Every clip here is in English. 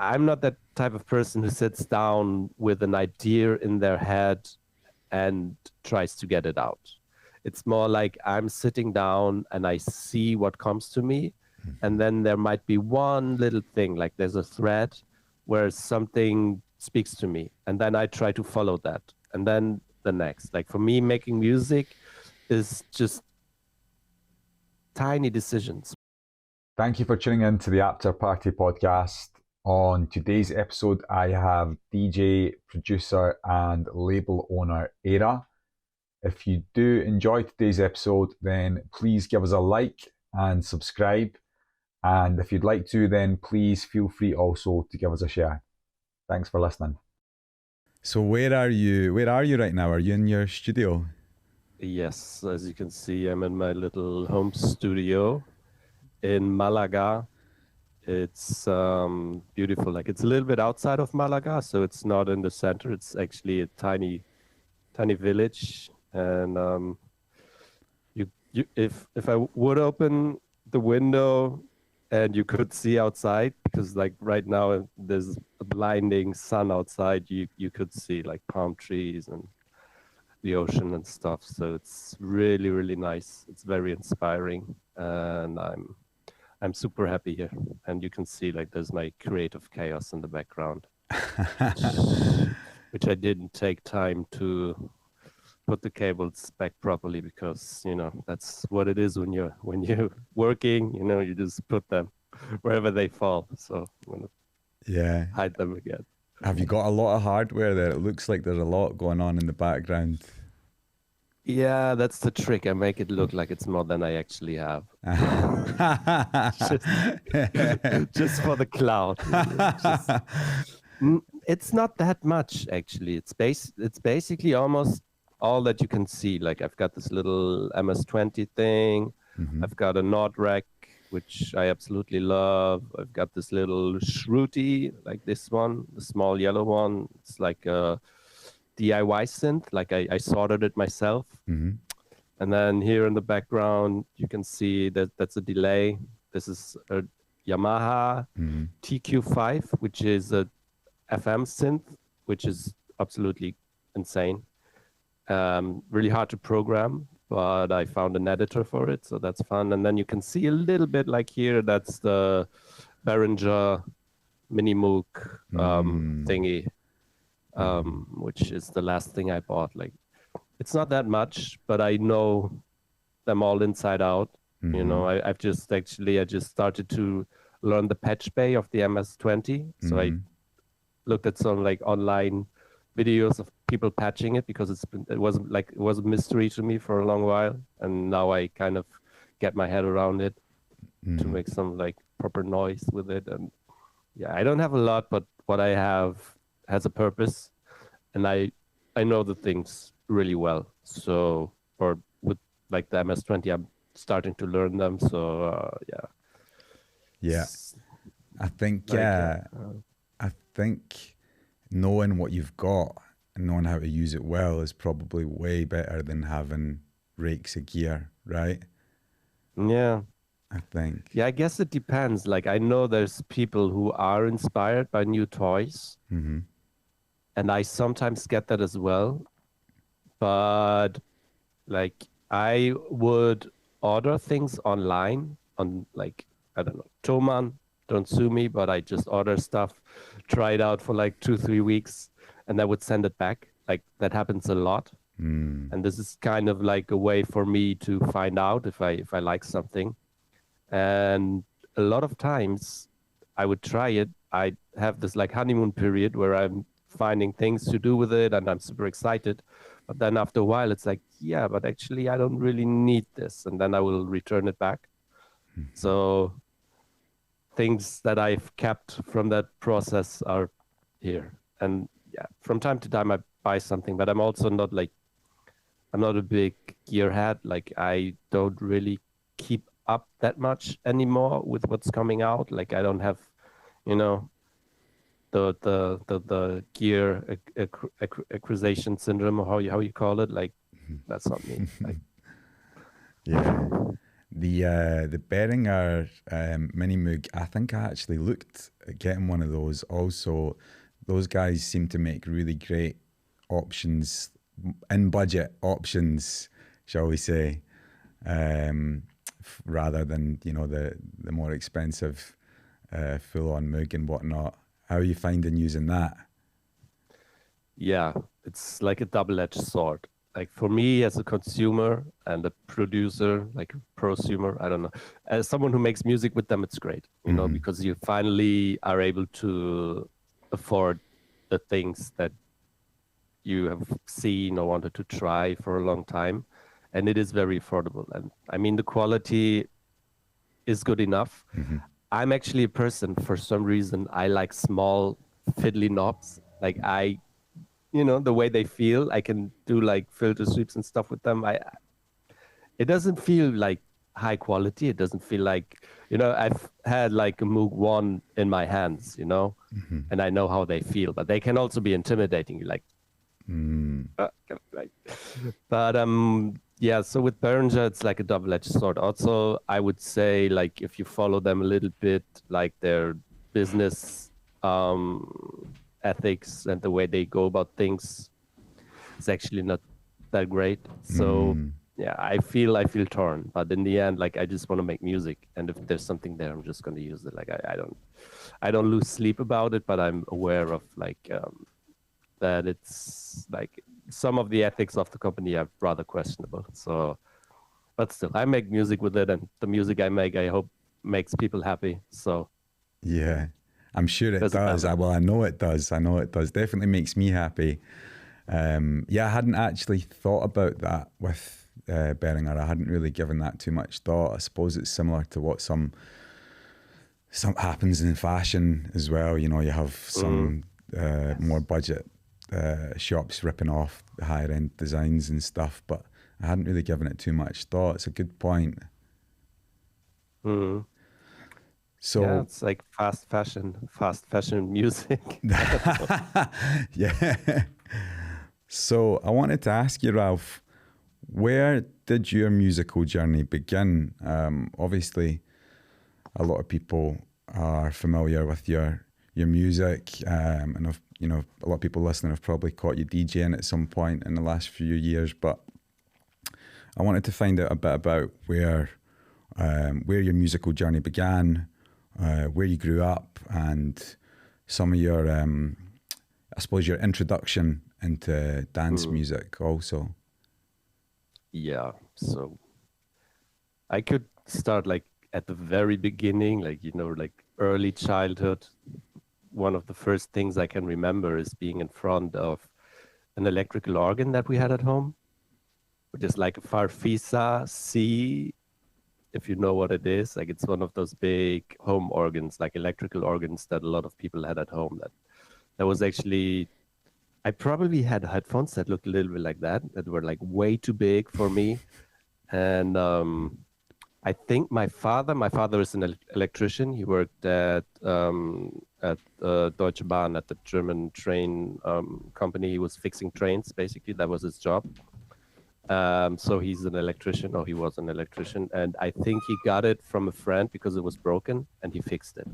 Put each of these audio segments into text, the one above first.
I'm not that type of person who sits down with an idea in their head and tries to get it out. It's more like I'm sitting down and I see what comes to me. And then there might be one little thing, like there's a thread where something speaks to me. And then I try to follow that. And then the next. Like for me, making music is just tiny decisions. Thank you for tuning in to the After Party podcast. On today's episode, I have DJ, producer, and label owner Aera. If you do enjoy today's episode, then please give us a like and subscribe. And if you'd like to, then please feel free also to give us a share. Thanks for listening. So where are you right now? Are you in your studio? Yes, as you can see, I'm in my little home studio in Malaga. It's beautiful. Like it's a little bit outside of Malaga, so it's not in the center. It's actually a tiny village. And if I would open the window and you could see outside, because like right now there's a blinding sun outside, you could see like palm trees and the ocean and stuff. So it's really, really nice. It's very inspiring, and I'm super happy here. And you can see like there's my creative chaos in the background, which I didn't take time to put the cables back properly, because that's what it is when you're working. You just put them wherever they fall. So I'm gonna hide them again. Have you got a lot of hardware there? It looks like there's a lot going on in the background. Yeah, that's the trick. I make it look like it's more than I actually have. just for the cloud. It's not that much actually. It's basically almost all that you can see. Like I've got this little MS-20 thing. Mm-hmm. I've got a Nord rack, which I absolutely love. I've got this little Shruti, like this one, the small yellow one. It's like a DIY synth. Like I sorted it myself. Mm-hmm. And then here in the background, you can see that that's a delay. This is a Yamaha TQ5, which is a FM synth, which is absolutely insane. Really hard to program, but I found an editor for it, so that's fun. And then you can see a little bit like here, that's the Behringer Mini Moog thingy, which is the last thing I bought. Like, it's not that much, but I know them all inside out. Mm-hmm. I just started to learn the patch bay of the MS-20. So I looked at some like online videos of people patching it, because it was a mystery to me for a long while, and now I kind of get my head around it to make some like proper noise with it. And yeah, I don't have a lot, but what I have has a purpose, and I know the things really well. So with like the MS-20, I'm starting to learn them. So yeah, I think I think knowing what you've got and knowing how to use it well is probably way better than having rakes of gear, right? Yeah. I think. Yeah, I guess it depends. Like, I know there's people who are inspired by new toys, and I sometimes get that as well. But, like, I would order things online on, like, I don't know, Thomann. Don't sue me, but I just order stuff, try it out for like 2-3 weeks, and I would send it back. Like that happens a lot. And this is kind of like a way for me to find out if I like something. And a lot of times I would try it. I have this like honeymoon period where I'm finding things to do with it and I'm super excited. But then after a while, it's like, yeah, but actually I don't really need this. And then I will return it back. So things that I've kept from that process are here. And yeah, from time to time I buy something, but I'm also not like, I'm not a big gearhead. Like I don't really keep up that much anymore with what's coming out. Like I don't have, the gear acquisition syndrome, or how you call it. Like that's not me. Like, yeah. The Behringer Mini Moog, I think I actually looked at getting one of those. Also, those guys seem to make really great options, in budget options, shall we say, rather than, you know, the more expensive full on Moog and whatnot. How are you finding using that? Yeah, it's like a double-edged sword. Like for me as a consumer and a producer, like a prosumer, I don't know. As someone who makes music with them, it's great, you know, because you finally are able to afford the things that you have seen or wanted to try for a long time. And it is very affordable. And I mean, the quality is good enough. I'm actually a person, for some reason, I like small fiddly knobs. Like you know, the way they feel, I can do like filter sweeps and stuff with them. It doesn't feel like high quality. It doesn't feel like, you know, I've had like a Moog 1 in my hands, you know, and I know how they feel, but they can also be intimidating. You're like, but yeah, so with Behringer, it's like a double-edged sword. Also, I would say, like, if you follow them a little bit, like their business ethics and the way they go about things, it's actually not that great. So yeah, I feel torn, but in the end, like, I just want to make music, and if there's something there, I'm just going to use it. Like, I don't lose sleep about it, but I'm aware of like that it's like some of the ethics of the company are rather questionable. So, but still, I make music with it, and the music I make, I hope makes people happy. So yeah, I'm sure it does. Well, I know it does. I know it does. Definitely makes me happy. Yeah, I hadn't actually thought about that with Behringer. I hadn't really given that too much thought. I suppose it's similar to what some happens in fashion as well. You know, you have some more budget shops ripping off higher end designs and stuff, but I hadn't really given it too much thought. It's a good point. So yeah, it's like fast fashion music. Yeah. So I wanted to ask you, Ralph, where did your musical journey begin? Obviously, a lot of people are familiar with your music, and you know, a lot of people listening have probably caught you DJing at some point in the last few years. But I wanted to find out a bit about where your musical journey began, where you grew up, and some of your, I suppose, your introduction into dance music also. Yeah, so I could start like at the very beginning, like, you know, like early childhood. One of the first things I can remember is being in front of an electrical organ that we had at home, which is like a Farfisa C, if you know what it is. Like, it's one of those big home organs, like electrical organs that a lot of people had at home. That was actually, I probably had headphones that looked a little bit like that were like way too big for me. And I think my father is an electrician. He worked at Deutsche Bahn, at the German train company. He was fixing trains, basically. That was his job. So he's an electrician, or he was an electrician. And I think he got it from a friend because it was broken, and he fixed it.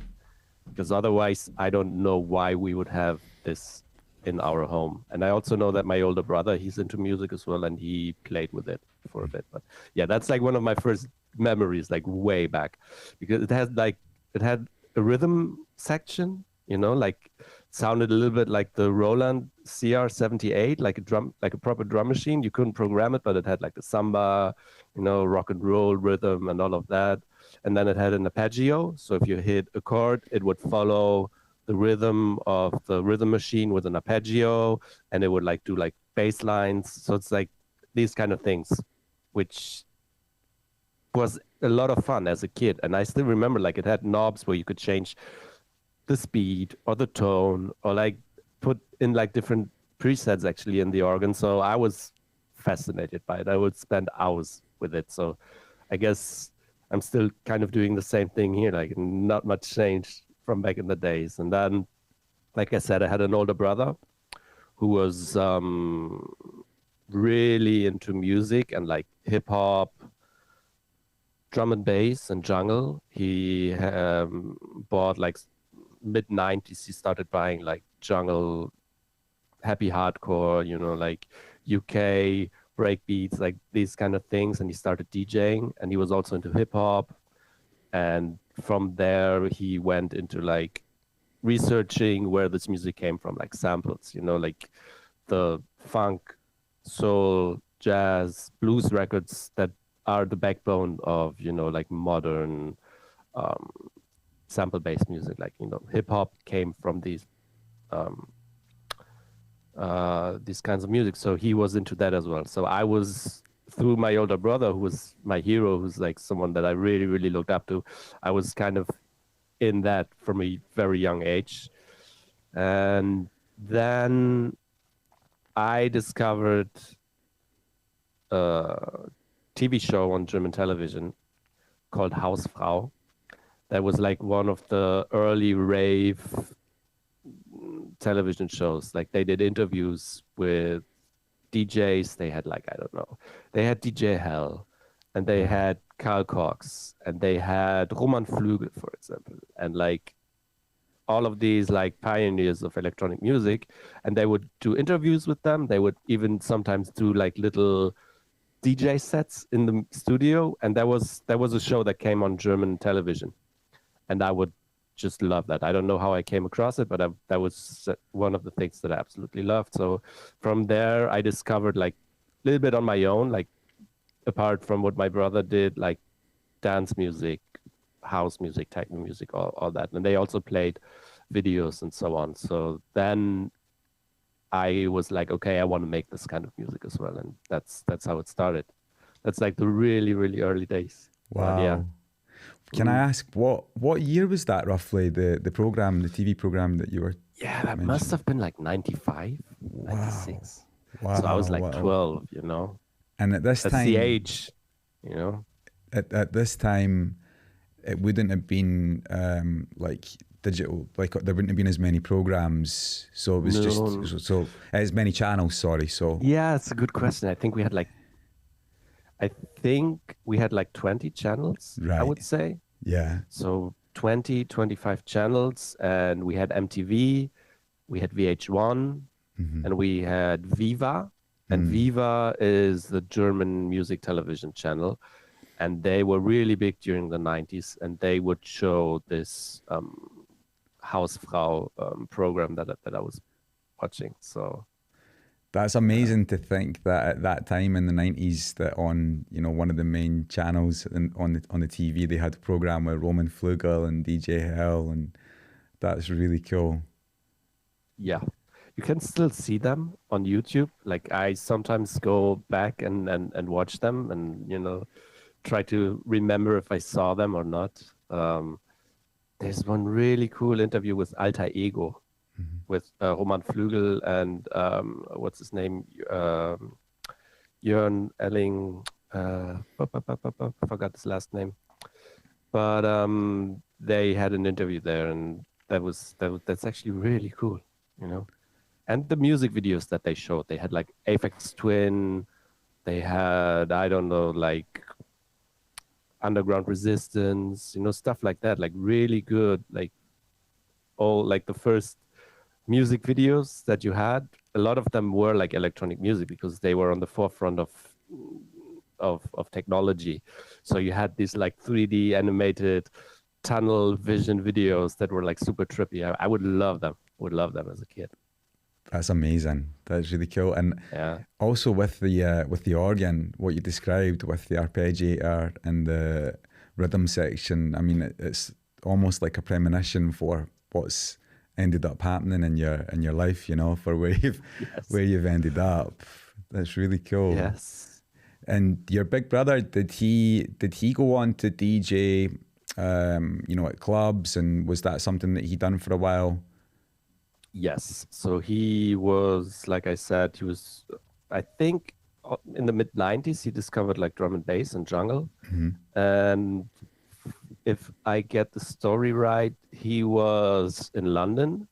Because otherwise, I don't know why we would have this in our home. And I also know that my older brother, he's into music as well, and he played with it for a bit. But yeah, that's like one of my first memories, like way back, because it had a rhythm section, you know, like sounded a little bit like the Roland CR78, like a proper drum machine. You couldn't program it, but it had like the samba, you know, rock and roll rhythm and all of that. And then it had an arpeggio. So if you hit a chord, it would follow the rhythm of the rhythm machine with an arpeggio, and it would like do like bass lines. So it's like these kind of things, which was a lot of fun as a kid. And I still remember, like, it had knobs where you could change the speed or the tone, or like put in like different presets actually in the organ. So I was fascinated by it. I would spend hours with it. So I guess I'm still kind of doing the same thing here, like not much changed from back in the days. And then, like I said, I had an older brother who was really into music and like hip hop, drum and bass and jungle. He bought like mid 90s. He started buying like jungle, happy hardcore, you know, like UK breakbeats, like these kind of things. And he started DJing, and he was also into hip hop. And from there, he went into like researching where this music came from, like samples, you know, like the funk, soul, jazz, blues records that are the backbone of, you know, like modern sample-based music. Like, you know, hip hop came from these kinds of music. So he was into that as well. So I was, through my older brother, who was my hero, who's like someone that I really, really looked up to, I was kind of in that from a very young age. And then I discovered a TV show on German television called Hausfrau. That was like one of the early rave television shows. Like they did interviews with DJs. They had like, I don't know, they had DJ Hell, and they had Karl Cox, and they had Roman Flügel, for example, and like all of these like pioneers of electronic music. And they would do interviews with them. They would even sometimes do like little DJ sets in the studio. And there was a show that came on German television, and I would just love that. I don't know how I came across it, but that was one of the things that I absolutely loved. So from there, I discovered like a little bit on my own, like apart from what my brother did, like dance music, house music, techno music, all that. And they also played videos and so on. So then I was like, okay, I want to make this kind of music as well. And that's how it started. That's like the really, really early days. Wow. Yeah. Can I ask what year was that roughly, the program, the TV program that you were? Yeah, that must have been like 95, 96. Wow. So I was like 12, you know. And at this That's time, the age, you know. At this time, it wouldn't have been like digital, like there wouldn't have been as many programs. So it was just so as many channels. Sorry. So yeah, it's a good question. I think we had like 20 channels, right. I would say. Yeah. So 25 channels, and we had MTV, we had VH1, and we had Viva. And Viva is the German music television channel. And they were really big during the 90s, and they would show this Hausfrau program that I was watching. So that's amazing to think that at that time in the 90s, that on, you know, one of the main channels on the TV, they had a program with Roman Flügel and DJ Hell, and that's really cool. Yeah, you can still see them on YouTube. Like I sometimes go back and watch them, and you know, try to remember if I saw them or not. There's one really cool interview with Alter Ego, with Roman Flügel and what's his name, Jörn Elling. I forgot his last name, but they had an interview there, and that's actually really cool, you know. And the music videos that they showed, they had like Aphex Twin, they had, I don't know, like Underground Resistance, you know, stuff like that, like really good, like all like the first music videos that you had. A lot of them were like electronic music because they were on the forefront of technology. So you had these like 3D animated tunnel vision videos that were like super trippy. I would love them. As a kid. That's amazing. That's really cool. And yeah, also with the organ, what you described with the arpeggiator and the rhythm section, I mean, it's almost like a premonition for what's ended up happening in your life, you know, for where you've ended up. That's really cool. Yes. And your big brother, did he go on to DJ, you know, at clubs, and was that something that he done for a while? Yes. So he was, like I said, I think in the mid 90s, he discovered like drum and bass and jungle. And if I get the story right, he was in London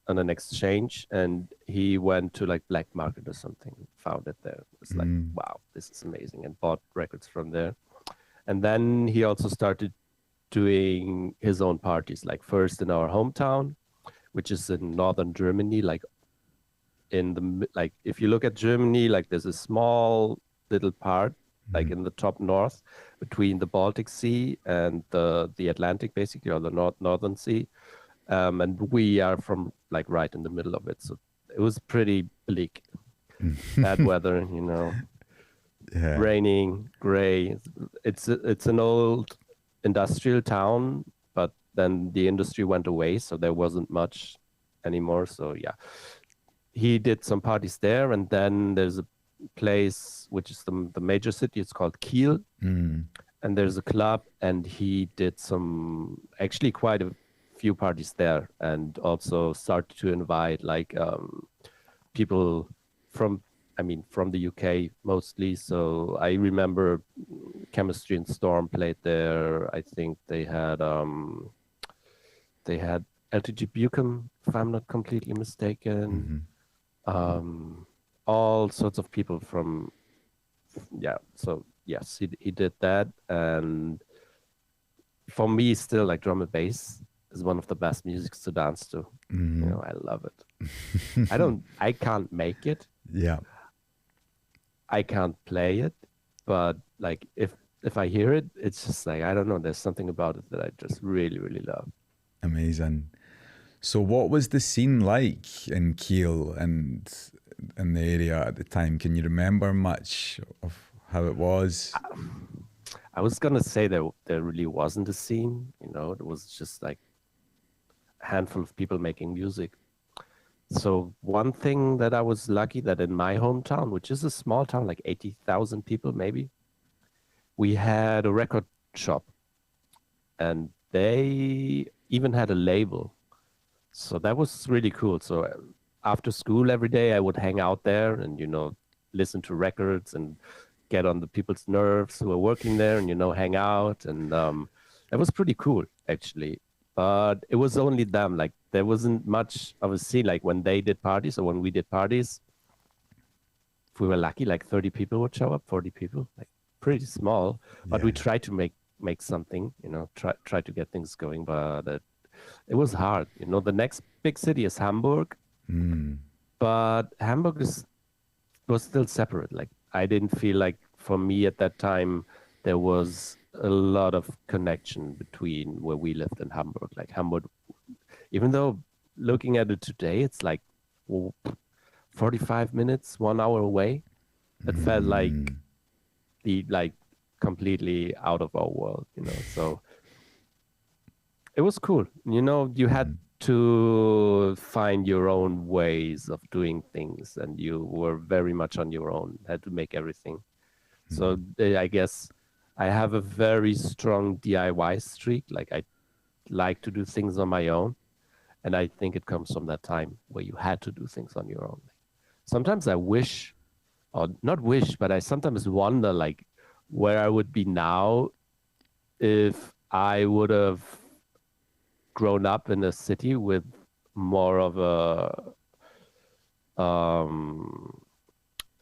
on an exchange, and he went to like Black Market or something, found it there. It was like, wow, this is amazing, and bought records from there. And then he also started doing his own parties, like first in our hometown, which is in northern Germany, like if you look at Germany, like there's a small little part, like in the top north, between the Baltic Sea and the Atlantic, basically, or the northern sea. And we are from like right in the middle of it. So it was pretty bleak, bad weather, raining, gray. It's an old industrial town, but then the industry went away, so there wasn't much anymore. So yeah, he did some parties there, and then there's a place which is the major city. It's called Kiel, and there's a club, and he did some actually quite a few parties there, and also started to invite like people from the UK mostly. So I remember Chemistry and Storm played there. I think they had LTG Buchan, if I'm not completely mistaken. All sorts of people from, so yes, he did that. And for me, still, like, drum and bass is one of the best musics to dance to. I love it. I can't make it. Yeah. I can't play it, but like if I hear it, it's just like, I don't know, there's something about it that I just really, really love. Amazing. So what was the scene like in Kiel and in the area at the time? Can you remember much of how it was? I was gonna say there really wasn't a scene, it was just like a handful of people making music. So one thing that I was lucky that in my hometown, which is a small town, like 80,000 people maybe, we had a record shop, and they even had a label. So that was really cool. So after school every day, I would hang out there and, listen to records and get on the people's nerves who were working there and, hang out. And it was pretty cool, actually. But it was only them. Like, there wasn't much of a scene. Like, when they did parties or when we did parties, if we were lucky, like 30 people would show up, 40 people, like pretty small. But we tried to make something, try to get things going. But it was hard. The next big city is Hamburg. But Hamburg was still separate. Like, I didn't feel like, for me at that time, there was a lot of connection between where we lived and Hamburg. Like, Hamburg, even though looking at it today, it's like 45 minutes, 1 hour away. It felt like completely out of our world, so it was cool. You had to find your own ways of doing things, and you were very much on your own, had to make everything. So I guess I have a very strong DIY streak. Like, I like to do things on my own. And I think it comes from that time where you had to do things on your own. Sometimes I wish, or not wish, but I sometimes wonder, like, where I would be now if I would have grown up in a city with more of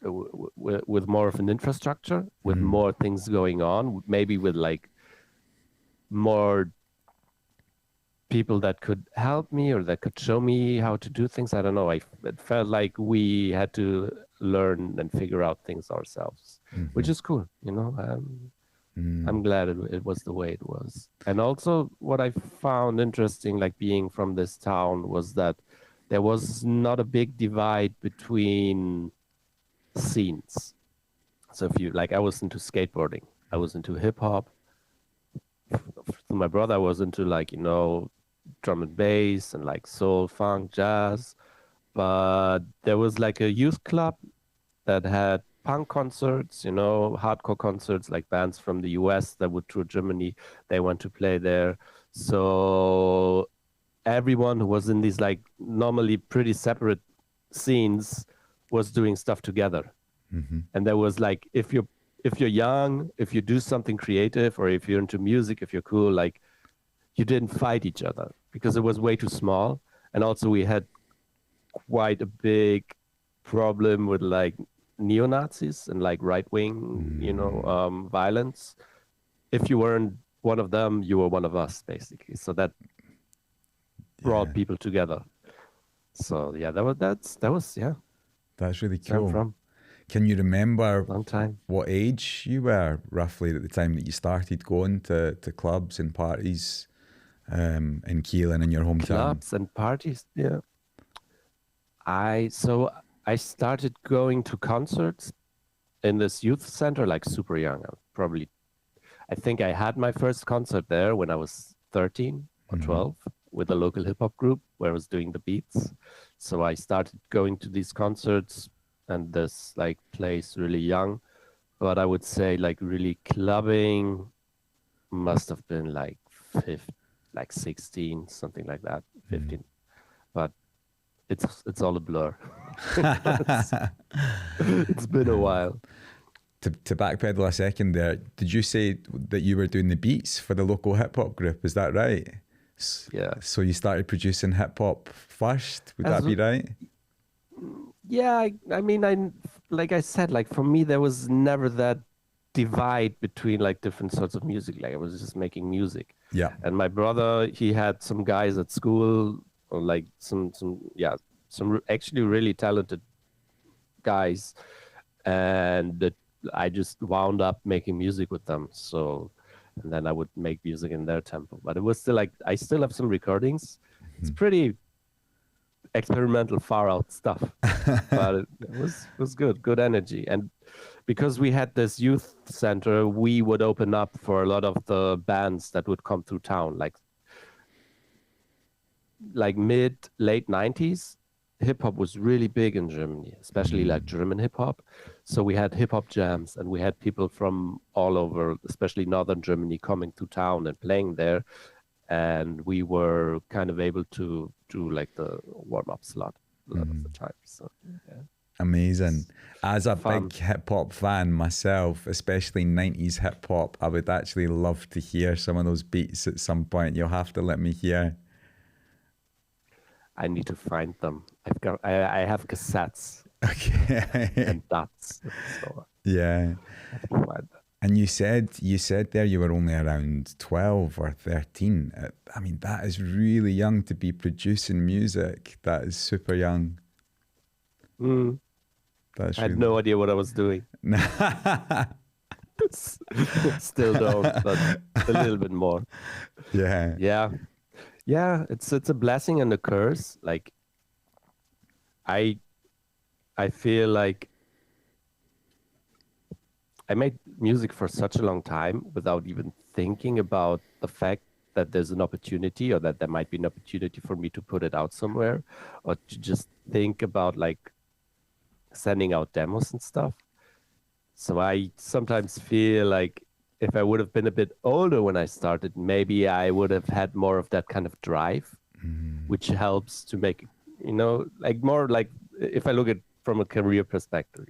with more of an infrastructure, with more things going on, maybe with like more people that could help me or that could show me how to do things. I don't know. It felt like we had to learn and figure out things ourselves, which is cool. I'm glad it was the way it was. And also what I found interesting, like being from this town, was that there was not a big divide between scenes. So if you, like, I was into skateboarding, I was into hip hop. My brother was into, like, drum and bass and like soul, funk, jazz. But there was like a youth club that had punk concerts, hardcore concerts, like bands from the US that would tour Germany. They went to play there. So everyone who was in these like normally pretty separate scenes was doing stuff together. And there was like, if you're young, if you do something creative, or if you're into music, if you're cool, like, you didn't fight each other because it was way too small. And also we had quite a big problem with like neo-Nazis and like right-wing, violence. if you weren't one of them, you were one of us, basically. So that brought people together. So yeah, that was yeah. That's really Where I'm cool. from. Can you remember Long time. what age you were roughly at the time that you started going to clubs and parties in Kiel and in your hometown? Clubs and parties, yeah. I started going to concerts in this youth center like super young. I think I had my first concert there when I was 13 or 12 with a local hip hop group where I was doing the beats. So I started going to these concerts and this like place really young. But I would say like really clubbing must have been like 16, something like that, 15. But it's all a blur. It's been a while. To backpedal a second there, did you say that you were doing the beats for the local hip hop group? Is that right? Yeah. So you started producing hip hop first? Would that be right? Yeah, I mean, like I said, like for me, there was never that divide between like different sorts of music. Like I was just making music. Yeah. And my brother, he had some guys at school, or like some actually really talented guys, and I just wound up making music with them. So, and then I would make music in their tempo. But it was still like I still have some recordings. It's pretty experimental, far out stuff, but it was good energy. And because we had this youth center, we would open up for a lot of the bands that would come through town, like late 90s. Hip hop was really big in Germany, especially like German hip hop. So we had hip hop jams, and we had people from all over, especially northern Germany, coming to town and playing there. And we were kind of able to do like the warm-ups a lot of the time. So yeah. Amazing. As a Fun. big hip hop fan myself, especially 90s hip hop, I would actually love to hear some of those beats at some point. You'll have to let me hear. I need to find them. I have cassettes Okay. and dots. So Yeah. I have to find them. And you said there you were only around 12 or 13. I mean, that is really young to be producing music. That is super young. That's I had no idea what I was doing. Still don't, but a little bit more. Yeah. Yeah. It's a blessing and a curse. Like I feel like I made music for such a long time without even thinking about the fact that there's an opportunity, or that there might be an opportunity for me to put it out somewhere, or to just think about like sending out demos and stuff. So I sometimes feel like if I would have been a bit older when I started, maybe I would have had more of that kind of drive, which helps to make, like more like if I look at from a career perspective,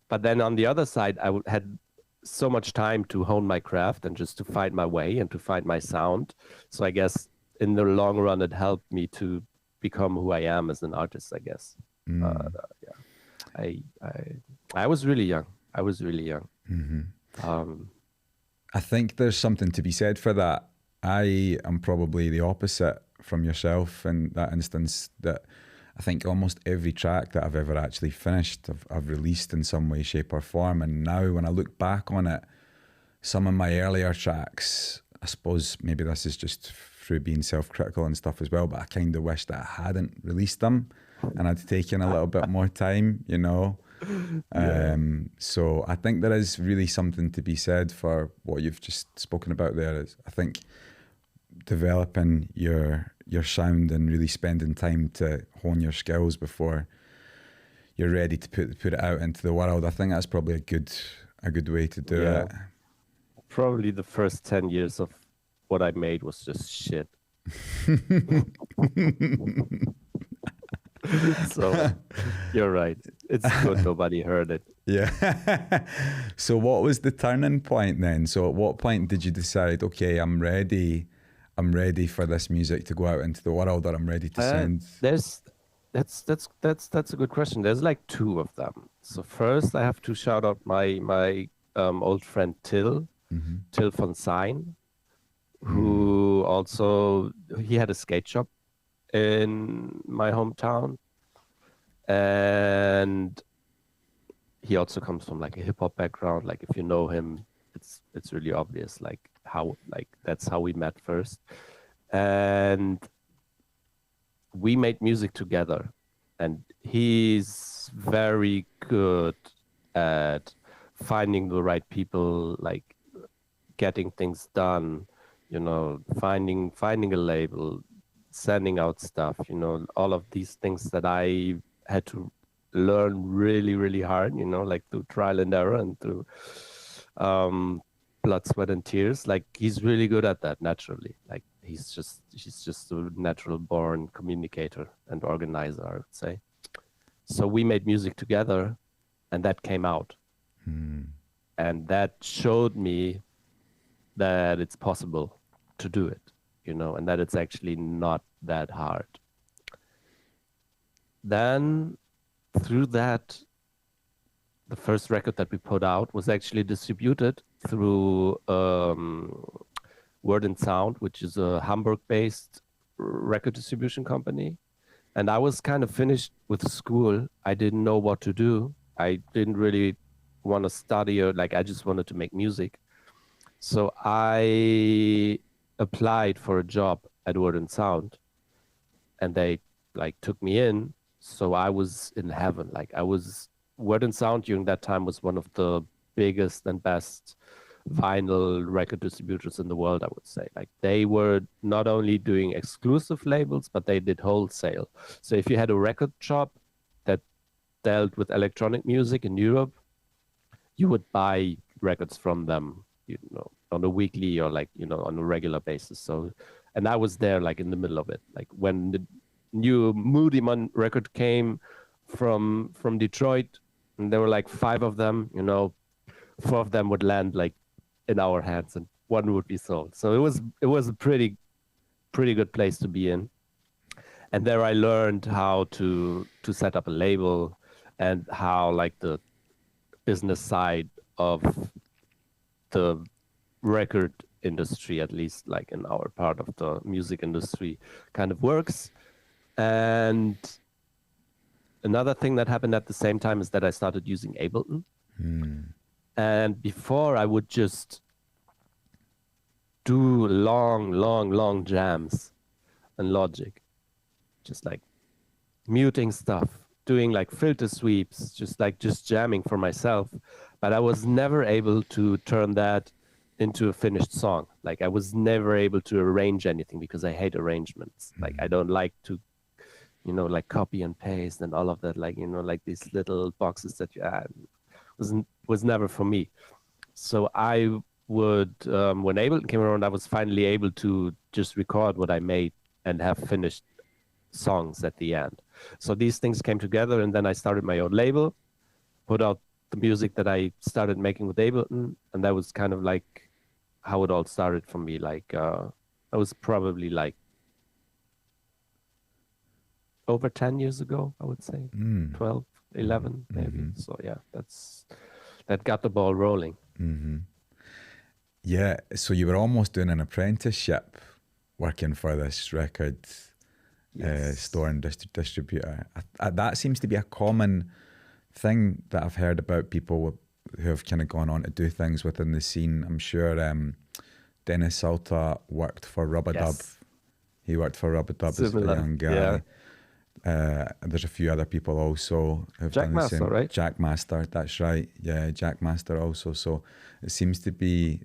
But then on the other side, had so much time to hone my craft and just to find my way and to find my sound. So I guess in the long run, it helped me to become who I am as an artist, I guess. Yeah. I was really young. I think there's something to be said for that. I am probably the opposite from yourself in that instance, that I think almost every track that I've ever actually finished, I've released in some way, shape or form. And now when I look back on it, some of my earlier tracks, I suppose maybe this is just through being self-critical and stuff as well, but I kind of wish that I hadn't released them and I'd taken a little bit more time, Yeah. So I think there is really something to be said for what you've just spoken about there. I think developing your sound and really spending time to hone your skills before you're ready to put it out into the world. I think that's probably a good way to do it. Probably the first 10 years of what I made was just shit. So you're right. It's good nobody heard it. Yeah. So what was the turning point then? So at what point did you decide, okay, I'm ready for this music to go out into the world, or I'm ready to send? That's a good question. There's like two of them. So first I have to shout out my old friend Till von Sein, who also, he had a skate shop in my hometown, and he also comes from like a hip hop background. Like if you know him, it's really obvious like how, like that's how we met first, and we made music together. And he's very good at finding the right people, like getting things done, you know, finding a label, sending out stuff, you know, all of these things that I had to learn really, really hard, you know, like through trial and error and through blood, sweat, and tears. Like he's really good at that naturally. Like he's just a natural born communicator and organizer, I would say. So we made music together, and that came out. And that showed me that it's possible to do it, you know, and that it's actually not that hard. Then through that, the first record that we put out was actually distributed through Word and Sound, which is a Hamburg-based record distribution company. And I was kind of finished with school. I didn't know what to do. I didn't really want to study, or like I just wanted to make music. So I applied for a job at Word and Sound, and they like took me in. So I was in heaven. Like Word and Sound during that time was one of the biggest and best vinyl record distributors in the world, I would say. Like they were not only doing exclusive labels, but they did wholesale. So if you had a record shop that dealt with electronic music in Europe, you would buy records from them, you know, on a weekly or like, you know, on a regular basis. So, and I was there like in the middle of it. Like when the new Moody Man record came from Detroit, and there were like 5 of them, you know, 4 of them would land like in our hands and 1 would be sold. So it was a pretty good place to be in. And there I learned how to set up a label and how like the business side of the record industry, at least like in our part of the music industry, kind of works. And another thing that happened at the same time is that I started using Ableton. And before I would just do long jams in Logic, just like muting stuff, doing like filter sweeps, just jamming for myself. But I was never able to turn that into a finished song. Like I was never able to arrange anything because I hate arrangements. Like I don't like to, you know, like copy and paste and all of that. Like, you know, like these little boxes that you add was never for me. So I would, when Ableton came around, I was finally able to just record what I made and have finished songs at the end. So these things came together, and then I started my own label, put out the music that I started making with Ableton, and that was kind of like how it all started for me. Like I was probably like over 10 years ago, I would say. 12, 11 maybe. So yeah, that got the ball rolling. Yeah, so you were almost doing an apprenticeship working for this record store and distributor. That seems to be a common thing that I've heard about people who have kind of gone on to do things within the scene. I'm sure Dennis Salter worked for Rubber Dub. He worked for Rubber Dub as a young guy. There's a few other people also who've Jack done the Master, same. right? Jack Master, that's right. Yeah, Jack Master also. So it seems to be,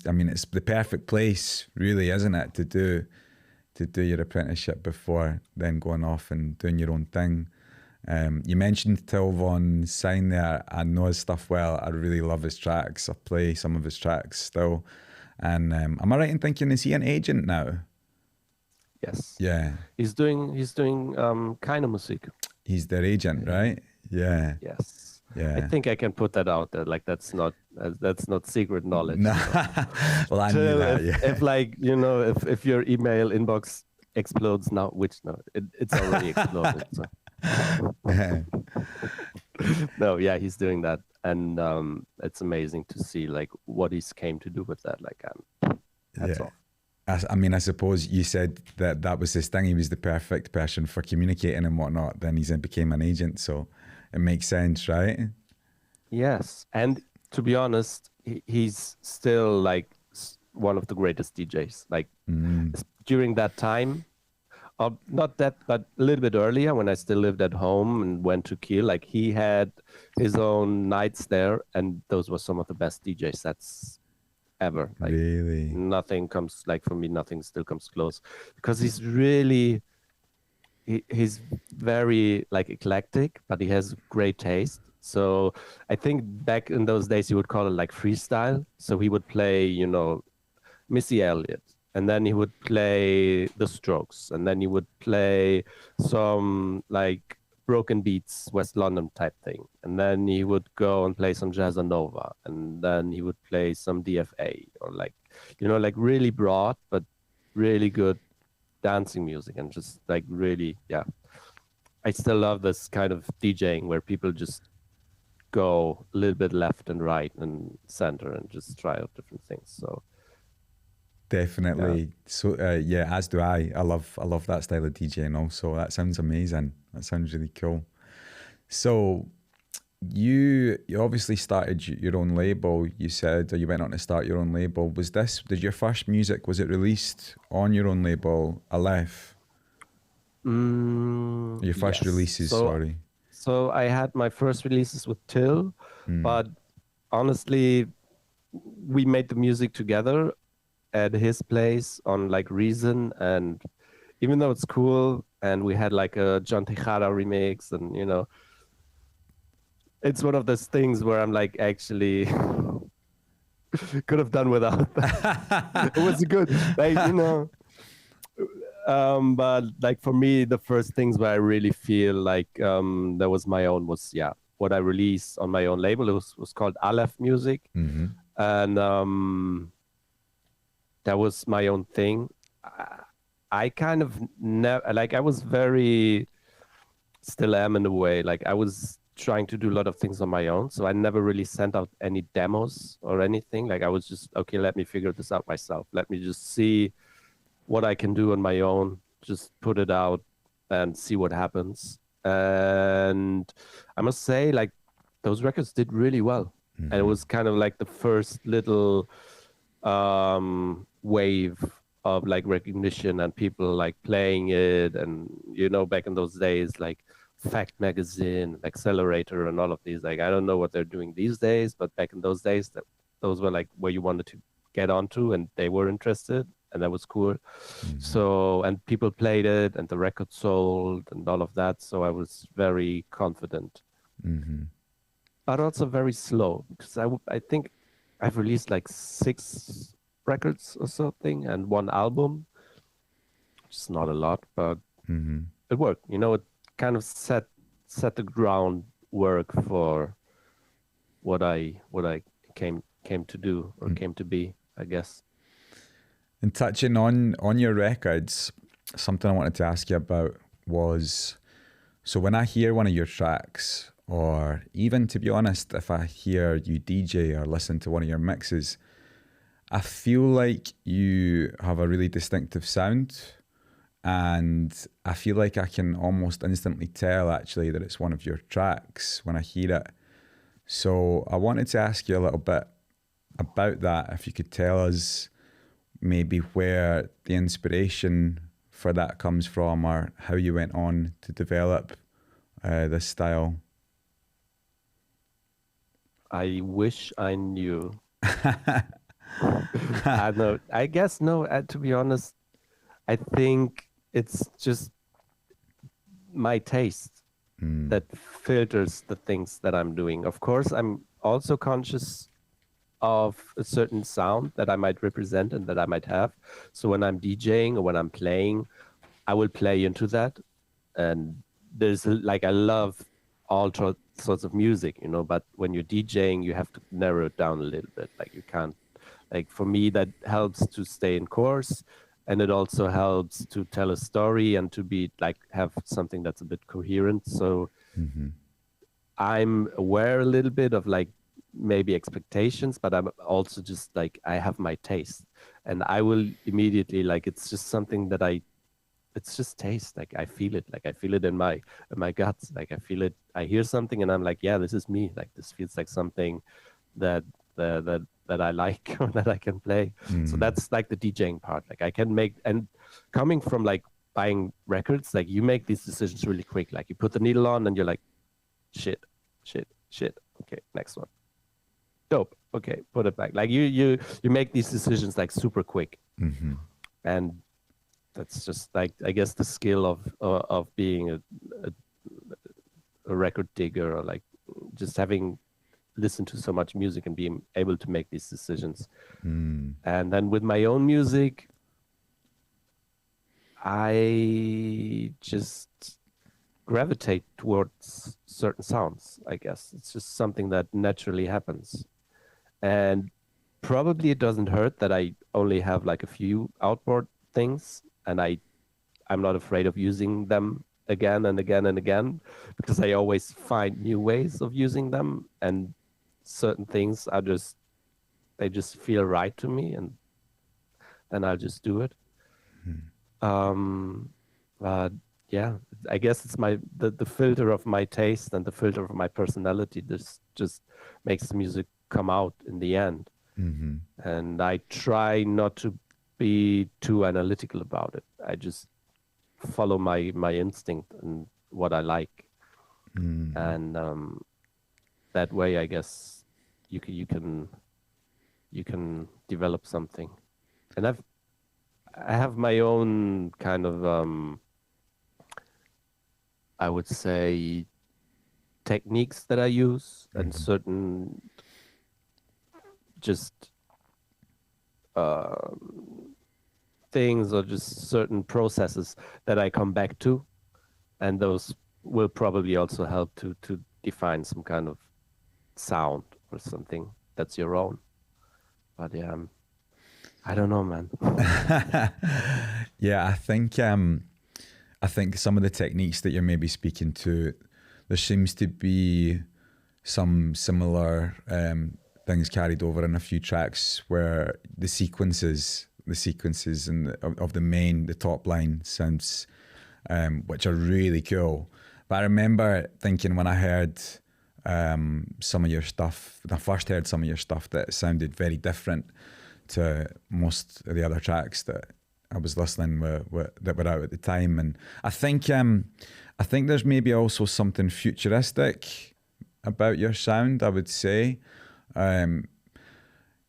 I mean, it's the perfect place, really, isn't it, to do your apprenticeship before then going off and doing your own thing. You mentioned Till von Sein there. I know his stuff well. I really love his tracks. I play some of his tracks still. And am I right in thinking, is he an agent now? Yes. Yeah. He's doing Keine Musik. He's their agent, right? Yeah. Yes. Yeah. I think I can put that out there. Like that's not secret knowledge. No. Well, I knew that. Yeah. If like, you know, if your email inbox explodes now, it's already exploded. So. No, yeah, he's doing that. and it's amazing to see like what he's came to do with that. Like, that's all. I mean, I suppose you said that that was his thing. He was the perfect person for communicating and whatnot. Then he became an agent, so it makes sense, right? Yes, and to be honest, he's still like one of the greatest DJs. Like during that time, not that, but a little bit earlier when I still lived at home and went to Kiel, like he had his own nights there, and those were some of the best DJ sets ever. Like, really? nothing comes, like for me, nothing still comes close, because he's really, he's very like eclectic, but he has great taste. So I think back in those days, you would call it like freestyle. So he would play, you know, Missy Elliott, and then he would play The Strokes, and then he would play some like broken beats, West London type thing, and then he would go and play some Jazzanova, and then he would play some DFA, or like, you know, like really broad but really good dancing music, and just like really, yeah. I still love this kind of DJing where people just go a little bit left and right and center and just try out different things. So definitely. Yeah. So yeah, as do I. I love that style of DJing also. That sounds amazing. That sounds really cool. So you obviously started your own label, you said, or you went on to start your own label. Did your first music, was it released on your own label, Aleph? Your first Yes. releases, sorry. So I had my first releases with Till, but honestly, we made the music together at his place on like Reason, and even though it's cool, and we had like a John Tejada remix, and you know, it's one of those things where I'm like, actually could have done without that. It was good, like, you know, but like for me, the first things where I really feel like that was my own was, yeah, what I released on my own label. It was called Aleph Music, and that was my own thing. I kind of never, like, I was very, still am in a way, like I was trying to do a lot of things on my own. So I never really sent out any demos or anything. Like I was just, okay, let me figure this out myself. Let me just see what I can do on my own, just put it out and see what happens. And I must say, like, those records did really well. And it was kind of like the first little wave of like recognition and people like playing it. And, you know, back in those days, like Fact Magazine, Accelerator, and all of these, like, I don't know what they're doing these days, but back in those days, those were like where you wanted to get onto, and they were interested, and that was cool. So, and people played it, and the record sold, and all of that. So I was very confident, but also very slow, because I think I've released like 6 records or something and 1 album. It's not a lot, but it worked. You know, it kind of set the groundwork for what I came to do, or came to be, I guess. And touching on your records, something I wanted to ask you about was, so when I hear one of your tracks, or even, to be honest, if I hear you DJ or listen to one of your mixes, I feel like you have a really distinctive sound, and I feel like I can almost instantly tell actually that it's one of your tracks when I hear it. So I wanted to ask you a little bit about that, if you could tell us maybe where the inspiration for that comes from, or how you went on to develop this style. I wish I knew. I know. I guess no. To be honest, I think it's just my taste that filters the things that I'm doing. Of course, I'm also conscious of a certain sound that I might represent and that I might have. So when I'm DJing or when I'm playing, I will play into that. And there's like, I love all sorts of music, you know, but when you're DJing, you have to narrow it down a little bit. Like you can't, like for me, that helps to stay in course, and it also helps to tell a story and to be like, have something that's a bit coherent. So I'm aware a little bit of like maybe expectations, but I'm also just like, I have my taste, and I will immediately, like, it's just something that it's just taste. Like I feel it, in my guts. Like I feel it, I hear something and I'm like, yeah, this is me. Like this feels like something that that I like or that I can play. So that's like the DJing part. Like I can make, and coming from like buying records, like you make these decisions really quick. Like you put the needle on and you're like, shit. Okay, next one. Dope. Okay, put it back. Like you make these decisions like super quick, and that's just like, I guess, the skill of being a record digger, or like just having listened to so much music and being able to make these decisions. And then with my own music, I just gravitate towards certain sounds, I guess. It's just something that naturally happens. And probably it doesn't hurt that I only have like a few outboard things, and I'm not afraid of using them again and again and again, because I always find new ways of using them, and certain things they just feel right to me, and then I'll just do it. But yeah, I guess it's the filter of my taste and the filter of my personality. This just makes the music come out in the end. And I try not to be too analytical about it. I just follow my instinct and what I like. And that way, I guess you can develop something. And I have my own kind of I would say techniques that I use, and certain just things, or just certain processes that I come back to, and those will probably also help to define some kind of sound or something that's your own. But yeah, I don't know, man. Yeah, I think some of the techniques that you're maybe speaking to, there seems to be some similar things carried over in a few tracks where the sequences and of the top line sounds, which are really cool. But I remember thinking when I heard some of your stuff, when I first heard some of your stuff, that it sounded very different to most of the other tracks that I was listening that were out at the time. And I think there's maybe also something futuristic about your sound, I would say.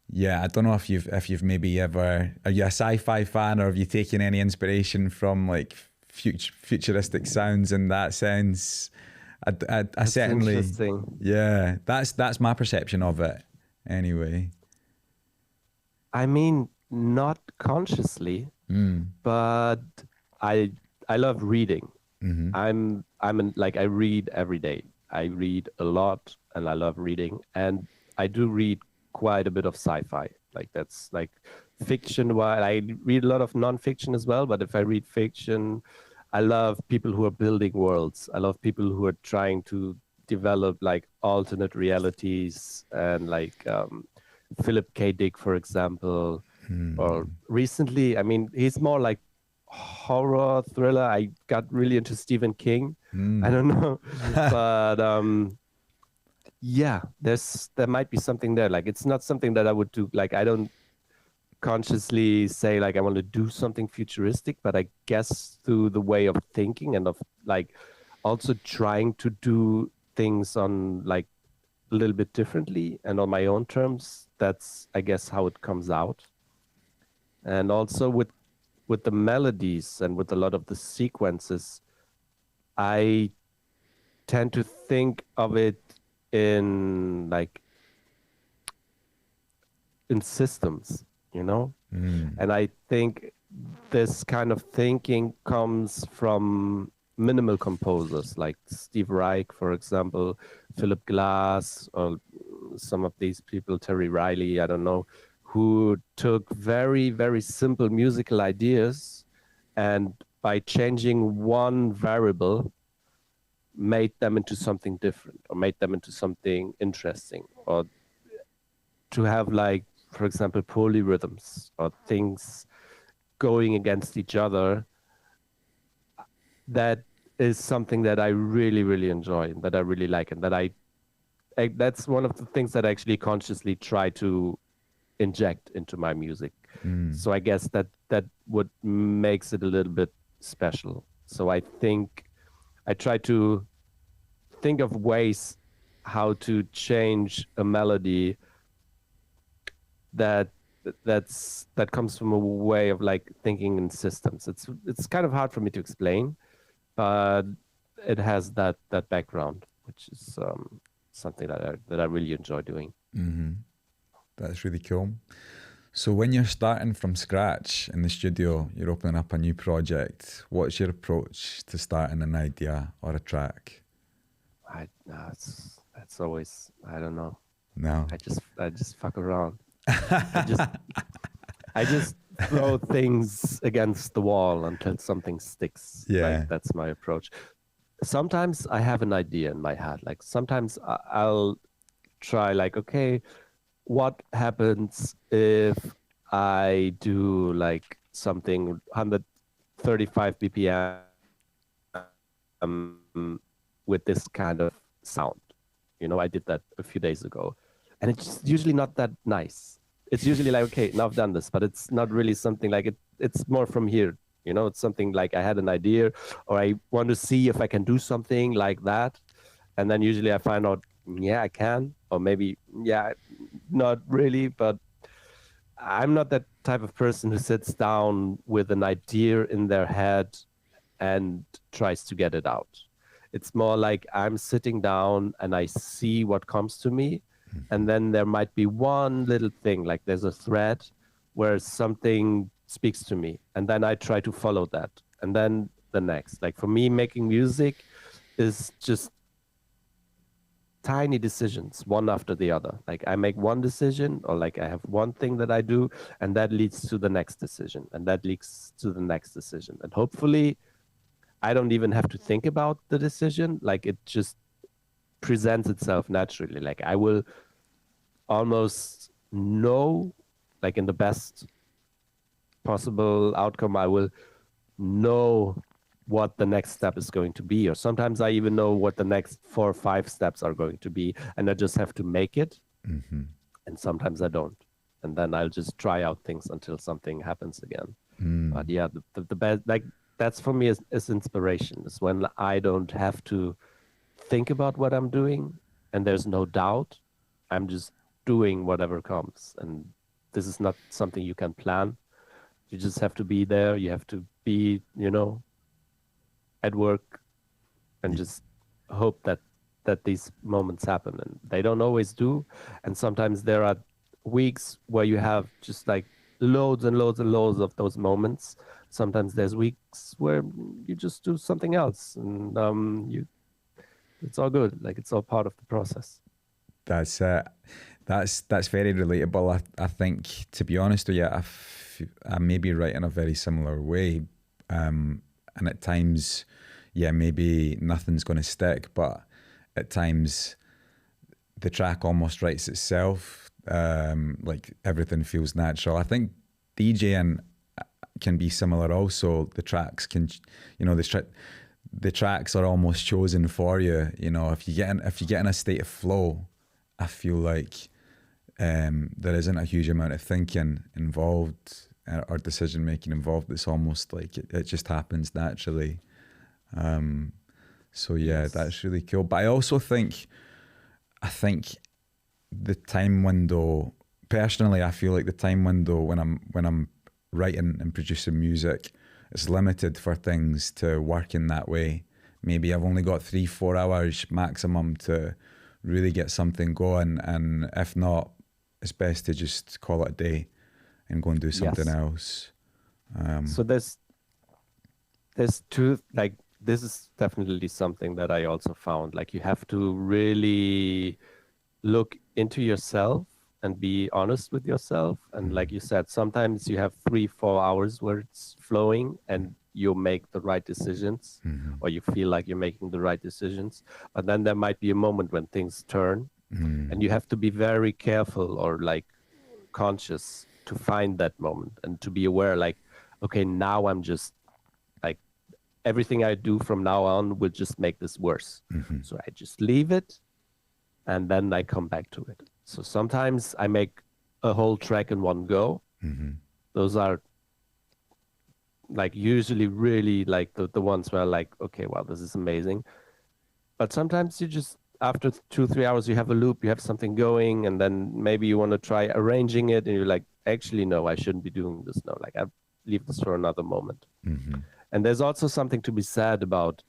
Yeah, I don't know if you've maybe ever, are you a sci-fi fan, or have you taken any inspiration from like futuristic sounds in that sense? I certainly, interesting. Yeah, that's my perception of it anyway. I mean, not consciously, but I love reading. I read every day. I read a lot, and I love reading, and I do read quite a bit of sci-fi. Like that's like fiction. While I read a lot of non-fiction as well, but if I read fiction, I love people who are building worlds. I love people who are trying to develop like alternate realities, and like Philip K. Dick, for example, or recently, I mean, he's more like horror thriller. I got really into Stephen King. I don't know, but yeah, there might be something there. Like it's not something that I would do. Like I don't consciously say like I want to do something futuristic, but I guess through the way of thinking and of like also trying to do things on like a little bit differently and on my own terms, that's I guess how it comes out. And also with the melodies and with a lot of the sequences, I tend to think of it in systems, you know? And I think this kind of thinking comes from minimal composers like Steve Reich, for example, Philip Glass, or some of these people, Terry Riley, I don't know, who took very, very simple musical ideas, and by changing one variable, made them into something different, or made them into something interesting, or to have, like, for example, polyrhythms or things going against each other, that is something that I really, really enjoy, and that I really like, and that that's one of the things that I actually consciously try to inject into my music. So I guess that what makes it a little bit special. So I think I try to think of ways how to change a melody that comes from a way of, like, thinking in systems. It's kind of hard for me to explain, but it has that background, which is something that I really enjoy doing. That's really cool. So when you're starting from scratch in the studio, you're opening up a new project, what's your approach to starting an idea or a track? That's always, I don't know. No. I just fuck around. I just throw things against the wall until something sticks. Yeah. Like, that's my approach. Sometimes I have an idea in my head. Like, sometimes I'll try, like, okay, what happens if I do, like, something 135 BPM with this kind of sound? You know, I did that a few days ago, and it's usually not that nice. It's usually like, okay, now I've done this, but it's not really something like it. It's more from here. You know, it's something like I had an idea, or I want to see if I can do something like that. And then usually I find out, yeah, I can, or maybe, yeah, not really. But I'm not that type of person who sits down with an idea in their head and tries to get it out. It's more like I'm sitting down and I see what comes to me. And then there might be one little thing, like there's a thread where something speaks to me. And then I try to follow that. And then the next. Like, for me, making music is just tiny decisions, one after the other. Like, I make one decision, or like I have one thing that I do, and that leads to the next decision. And that leads to the next decision. And hopefully I don't even have to think about the decision. Like, it just presents itself naturally. Like, I will almost know, like, in the best possible outcome, I will know what the next step is going to be. Or sometimes I even know what the next 4 or 5 steps are going to be, and I just have to make it. And sometimes I don't. And then I'll just try out things until something happens again. But yeah, the best, like, that's for me is inspiration. Is when I don't have to think about what I'm doing, and there's no doubt. I'm just doing whatever comes. And this is not something you can plan. You just have to be there. You have to be, you know, at work, and just hope that these moments happen. And they don't always do. And sometimes there are weeks where you have just like loads and loads and loads of those moments. Sometimes there's weeks where you just do something else, and it's all good. Like, it's all part of the process. That's very relatable. I think, to be honest with you, I maybe write in a very similar way, and at times, yeah, maybe nothing's going to stick, but at times the track almost writes itself. Like, everything feels natural. I think DJing can be similar also. The tracks can, you know, the tracks are almost chosen for you. You know, if you get in a state of flow, I feel like there isn't a huge amount of thinking involved or decision making involved. It's almost like it just happens naturally. So yeah, yes. That's really cool. But I also think the time window, personally, I feel like the time window when I'm writing and producing music is limited for things to work in that way. Maybe I've only got 3-4 hours maximum to really get something going, and if not, it's best to just call it a day and go and do something else. So there's two, like, this is definitely something that I also found. Like, you have to really look into yourself and be honest with yourself. And like you said, sometimes you have 3-4 hours where it's flowing and you make the right decisions, or you feel like you're making the right decisions. But then there might be a moment when things turn, and you have to be very careful or like conscious to find that moment and to be aware, like, okay, now I'm just like, everything I do from now on will just make this worse. So I just leave it, and then I come back to it. So sometimes I make a whole track in one go. Those are like usually really like the ones where like, okay, wow, this is amazing. But sometimes you just, after 2-3 hours, you have a loop, you have something going, and then maybe you want to try arranging it, and you're like, actually, no, I shouldn't be doing this now. Like, I'll leave this for another moment. And there's also something to be said about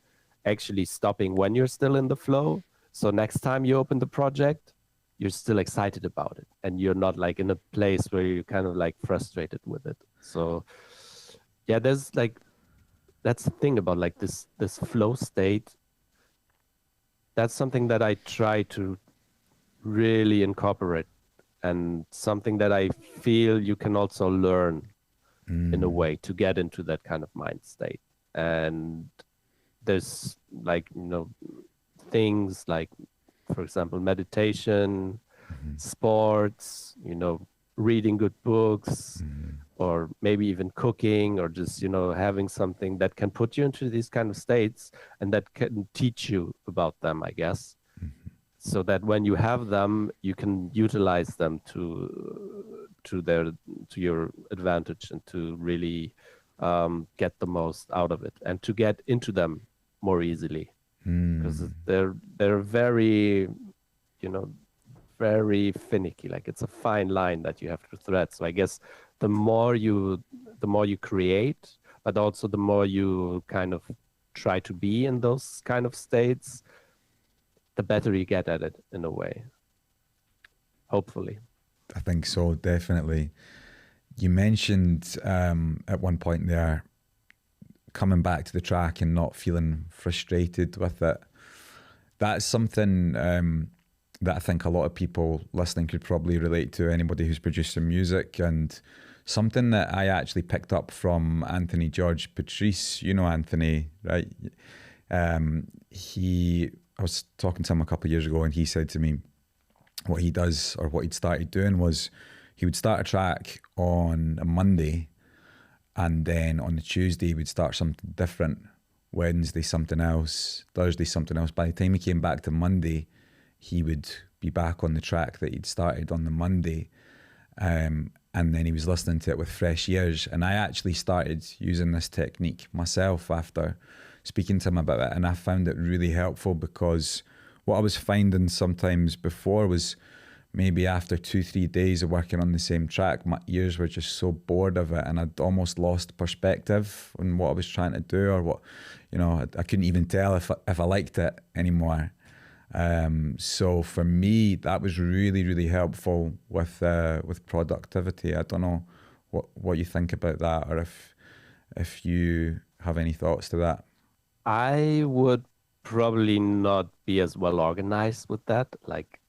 actually stopping when you're still in the flow. So next time you open the project, you're still excited about it, and you're not like in a place where you're kind of like frustrated with it. So yeah, there's like, that's the thing about like this flow state. That's something that I try to really incorporate, and something that I feel you can also learn in a way to get into that kind of mind state. And there's like, you know, things like, for example, meditation, sports, you know, reading good books, or maybe even cooking, or just, you know, having something that can put you into these kind of states and that can teach you about them, I guess. So that when you have them, you can utilize them to your advantage, and to really get the most out of it, and to get into them more easily, because they're very, you know, very finicky. Like, it's a fine line that you have to thread. So I guess the more you create, but also the more you kind of try to be in those kind of states, the better you get at it in a way. Hopefully. I think so, definitely. You mentioned at one point there, coming back to the track and not feeling frustrated with it. That's something that I think a lot of people listening could probably relate to, anybody who's producing music, and something that I actually picked up from Anthony George Patrice. You know Anthony, right? I was talking to him a couple of years ago, and he said to me what he does, or what he'd started doing, was he would start a track on a Monday, and then on the Tuesday he would start something different, Wednesday something else, Thursday something else. By the time he came back to Monday, he would be back on the track that he'd started on the Monday, and then he was listening to it with fresh ears. And I actually started using this technique myself after speaking to him about it, and I found it really helpful, because what I was finding sometimes before was, maybe after 2-3 days of working on the same track, my ears were just so bored of it, and I'd almost lost perspective on what I was trying to do, or what, you know, I couldn't even tell if I liked it anymore. So for me, that was really, really helpful with productivity. I don't know what you think about that, or if you have any thoughts to that. I would probably not be as well organized with that. Like,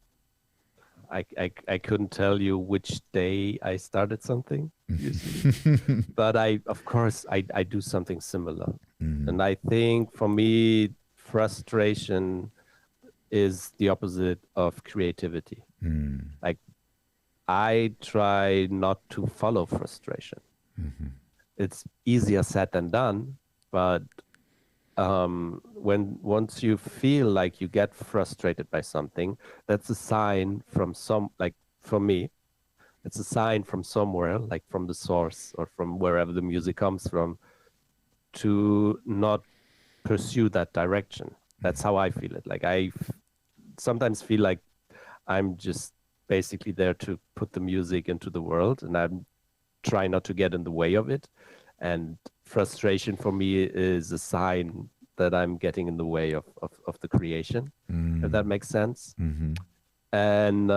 I couldn't tell you which day I started something usually, but of course I do something similar. And I think for me, frustration is the opposite of creativity. Like, I try not to follow frustration. It's easier said than done, but once you feel like you get frustrated by something, that's a sign from for me, it's a sign from somewhere, like from the source or from wherever the music comes from, to not pursue that direction. That's how I feel it. Like, I sometimes feel like I'm just basically there to put the music into the world, and I'm trying not to get in the way of it. And frustration for me is a sign that I'm getting in the way of the creation, if that makes sense. And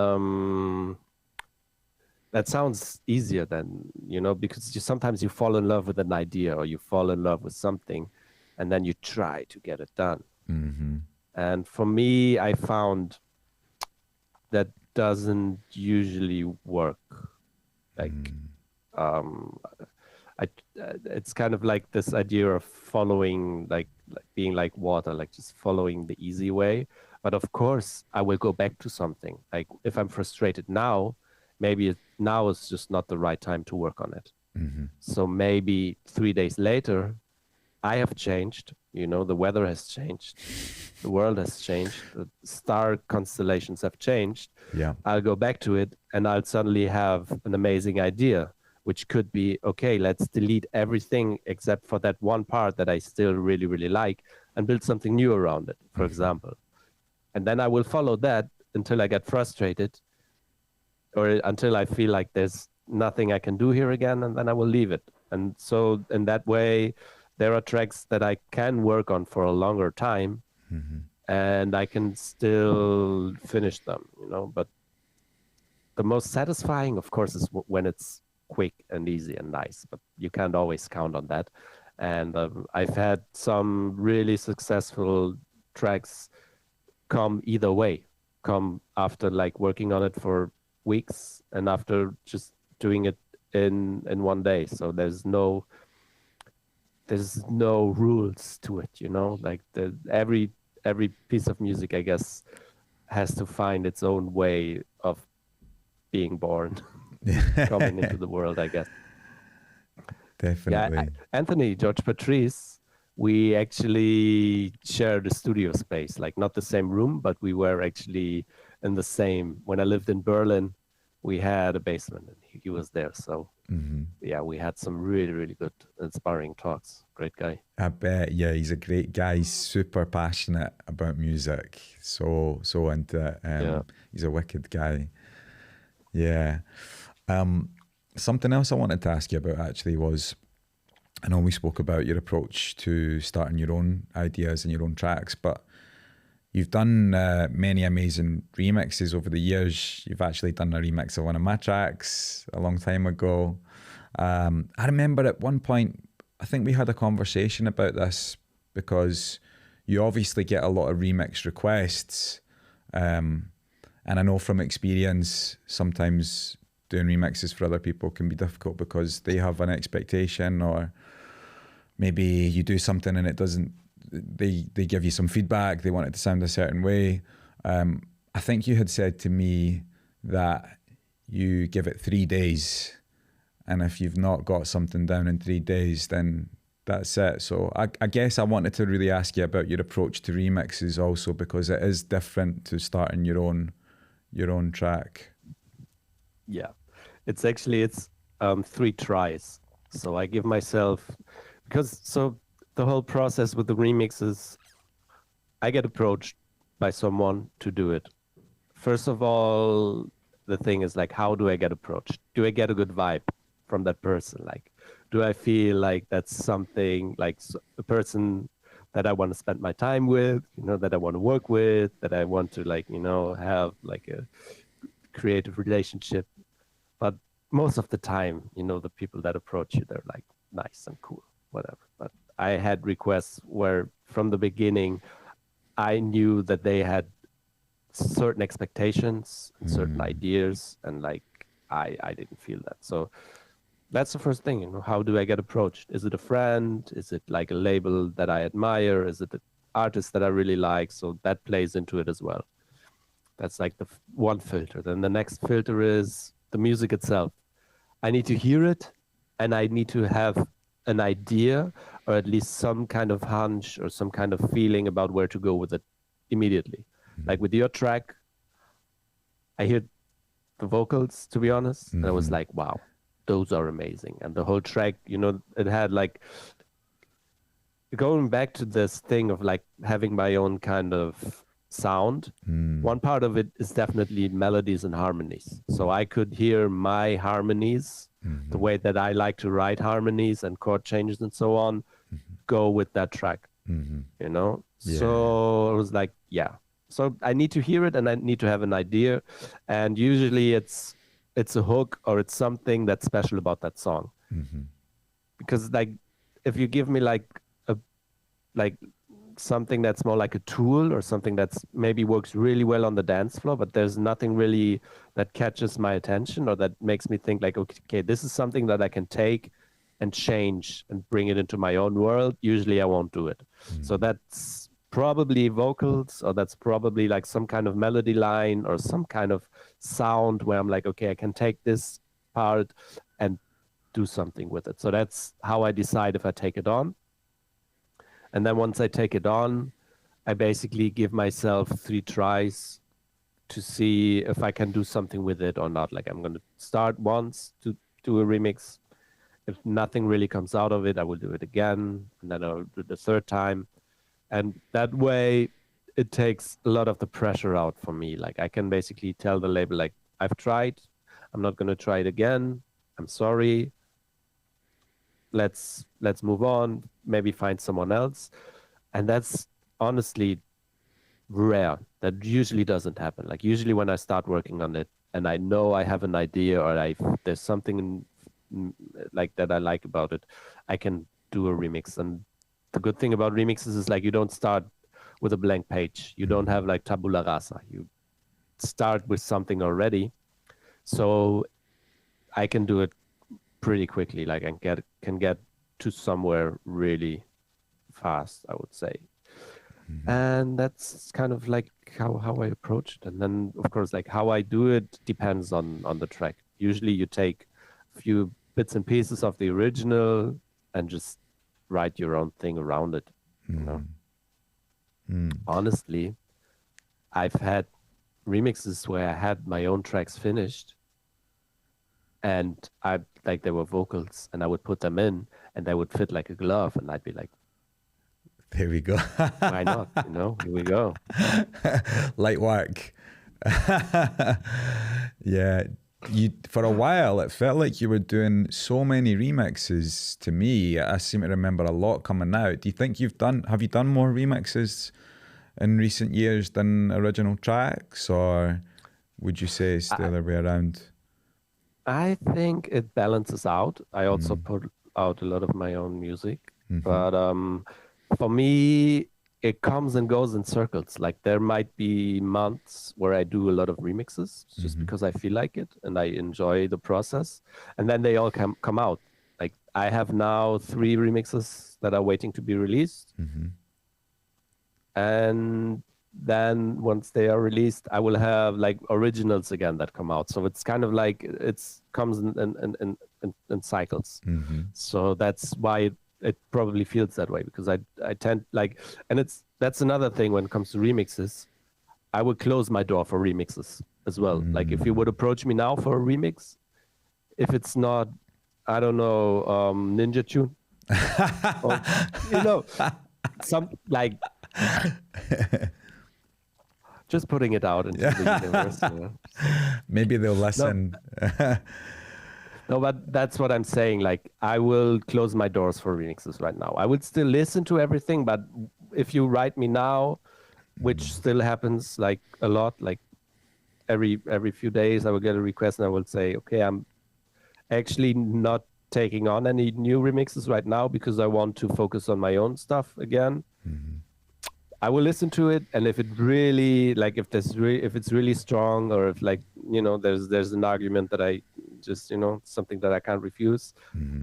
that sounds easier than, you know, because sometimes you fall in love with an idea, or you fall in love with something, and then you try to get it done. And for me, I found that doesn't usually work. Like, It's kind of like this idea of following, like being like water, like just following the easy way. But of course, I will go back to something. Like if I'm frustrated now, maybe now is just not the right time to work on it. So maybe 3 days later, I have changed. You know, the weather has changed, the world has changed, the star constellations have changed. Yeah. I'll go back to it, and I'll suddenly have an amazing idea, which could be, okay, let's delete everything except for that one part that I still really, really like, and build something new around it, for example. And then I will follow that until I get frustrated, or until I feel like there's nothing I can do here again, and then I will leave it. And so in that way, there are tracks that I can work on for a longer time, and I can still finish them, you know. But the most satisfying, of course, is when it's quick and easy and nice, but you can't always count on that. And I've had some really successful tracks come either way, come after like working on it for weeks and after just doing it in one day. So there's no rules to it, you know. Like every piece of music, I guess, has to find its own way of being born, coming into the world, I guess. Definitely. Yeah, Anthony, George Patrice, we actually shared a studio space, like not the same room, but we were actually in the same. When I lived in Berlin, we had a basement, and he was there. So yeah, we had some really, really good, inspiring talks. Great guy. I bet. Yeah, he's a great guy. He's super passionate about music. So into it. He's a wicked guy. Yeah. Something else I wanted to ask you about actually was, I know we spoke about your approach to starting your own ideas and your own tracks, but you've done many amazing remixes over the years. You've actually done a remix of one of my tracks a long time ago. I remember at one point, I think we had a conversation about this, because you obviously get a lot of remix requests. And I know from experience, sometimes doing remixes for other people can be difficult because they have an expectation, or maybe you do something and it doesn't, they give you some feedback, they want it to sound a certain way. I think you had said to me that you give it 3 days, and if you've not got something down in 3 days, then that's it. So I guess I wanted to really ask you about your approach to remixes also, because it is different to starting your own track. Yeah, it's 3 tries. So I give myself, because the whole process with the remixes, I get approached by someone to do it. First of all, the thing is like, how do I get approached? Do I get a good vibe from that person? Like, do I feel like that's something, like a person that I want to spend my time with, you know, that I want to work with, that I want to, like, you know, have like a creative relationship. But most of the time, you know, the people that approach you, they're like nice and cool, whatever. But I had requests where from the beginning, I knew that they had certain expectations, certain ideas, and like I didn't feel that. So that's the first thing, you know. How do I get approached? Is it a friend? Is it like a label that I admire? Is it an artist that I really like? So that plays into it as well. That's like the one filter. Then the next filter is the music itself. I need to hear it, and I need to have an idea, or at least some kind of hunch or some kind of feeling about where to go with it immediately. Like with your track, I hear the vocals, to be honest, and I was like, wow, those are amazing. And the whole track, you know, it had like, going back to this thing of like having my own kind of sound, one part of it is definitely melodies and harmonies. So I could hear my harmonies, the way that I like to write harmonies and chord changes and so on, go with that track, you know? Yeah. So I was like, yeah. So I need to hear it, and I need to have an idea. And usually it's a hook, or it's something that's special about that song. Because like, if you give me like something that's more like a tool, or something that's maybe works really well on the dance floor, but there's nothing really that catches my attention, or that makes me think like, okay, this is something that I can take and change and bring it into my own world, usually I won't do it. So that's probably vocals, or that's probably like some kind of melody line or some kind of sound where I'm like, okay, I can take this part and do something with it. So that's how I decide if I take it on. And then once I take it on, I basically give myself 3 tries to see if I can do something with it or not. Like, I'm going to start once to do a remix. If nothing really comes out of it, I will do it again, and then I'll do the 3rd time. And that way, it takes a lot of the pressure out for me. Like, I can basically tell the label, like, I've tried, I'm not going to try it again. I'm sorry. Let's move on, maybe find someone else. And that's honestly rare. That usually doesn't happen. Like, usually when I start working on it and I know I have an idea, or there's something like that I like about it, I can do a remix. And the good thing about remixes is, like, you don't start with a blank page. You don't have like tabula rasa. You start with something already. So I can do it pretty quickly. Like, I can get to somewhere really fast, I would say. And that's kind of like how I approach it. And then, of course, like, how I do it depends on the track. Usually you take a few bits and pieces of the original and just write your own thing around it. You know? Honestly, I've had remixes where I had my own tracks finished, and they were vocals, and I would put them in, and they would fit like a glove, and I'd be like, there we go. why not? You know, here we go. Light work. Yeah. For a while, it felt like you were doing so many remixes. To me, I seem to remember a lot coming out. Do you think have you done more remixes in recent years than original tracks, or would you say it's the other way around? I think it balances out. I also put out a lot of my own music, but for me, it comes and goes in circles. Like, there might be months where I do a lot of remixes just because I feel like it and I enjoy the process, and then they all come out. Like, I have now 3 remixes that are waiting to be released, and then once they are released, I will have like originals again that come out. So it's kind of like it comes in cycles. So that's why it probably feels that way, because I tend like, and that's another thing when it comes to remixes. I would close my door for remixes as well. Like, if you would approach me now for a remix, if it's not, I don't know, Ninja Tune, or, you know, some like. Just putting it out into the universe. You know? Maybe they'll listen. No, but that's what I'm saying. Like, I will close my doors for remixes right now. I would still listen to everything, but if you write me now, which still happens like a lot, like every few days, I will get a request and I will say, okay, I'm actually not taking on any new remixes right now because I want to focus on my own stuff again. I will listen to it, and if it really, like, if it's really strong, or if, like, you know, there's an argument that I just, you know, something that I can't refuse,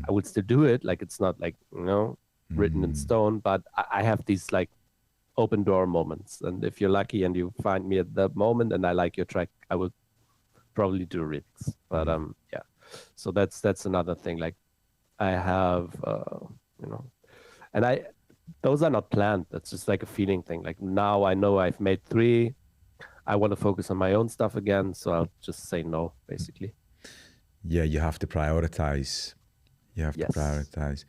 I would still do it. Like, it's not like, you know, written in stone, but I have these like open door moments, and if you're lucky and you find me at that moment and I like your track, I will probably do a remix. But yeah, so that's another thing. Like, I have you know, and those are not planned. That's just like a feeling thing. Like, now I know I've made 3. I want to focus on my own stuff again, so I'll just say no, basically. Yeah, you have to prioritize. You have to prioritize.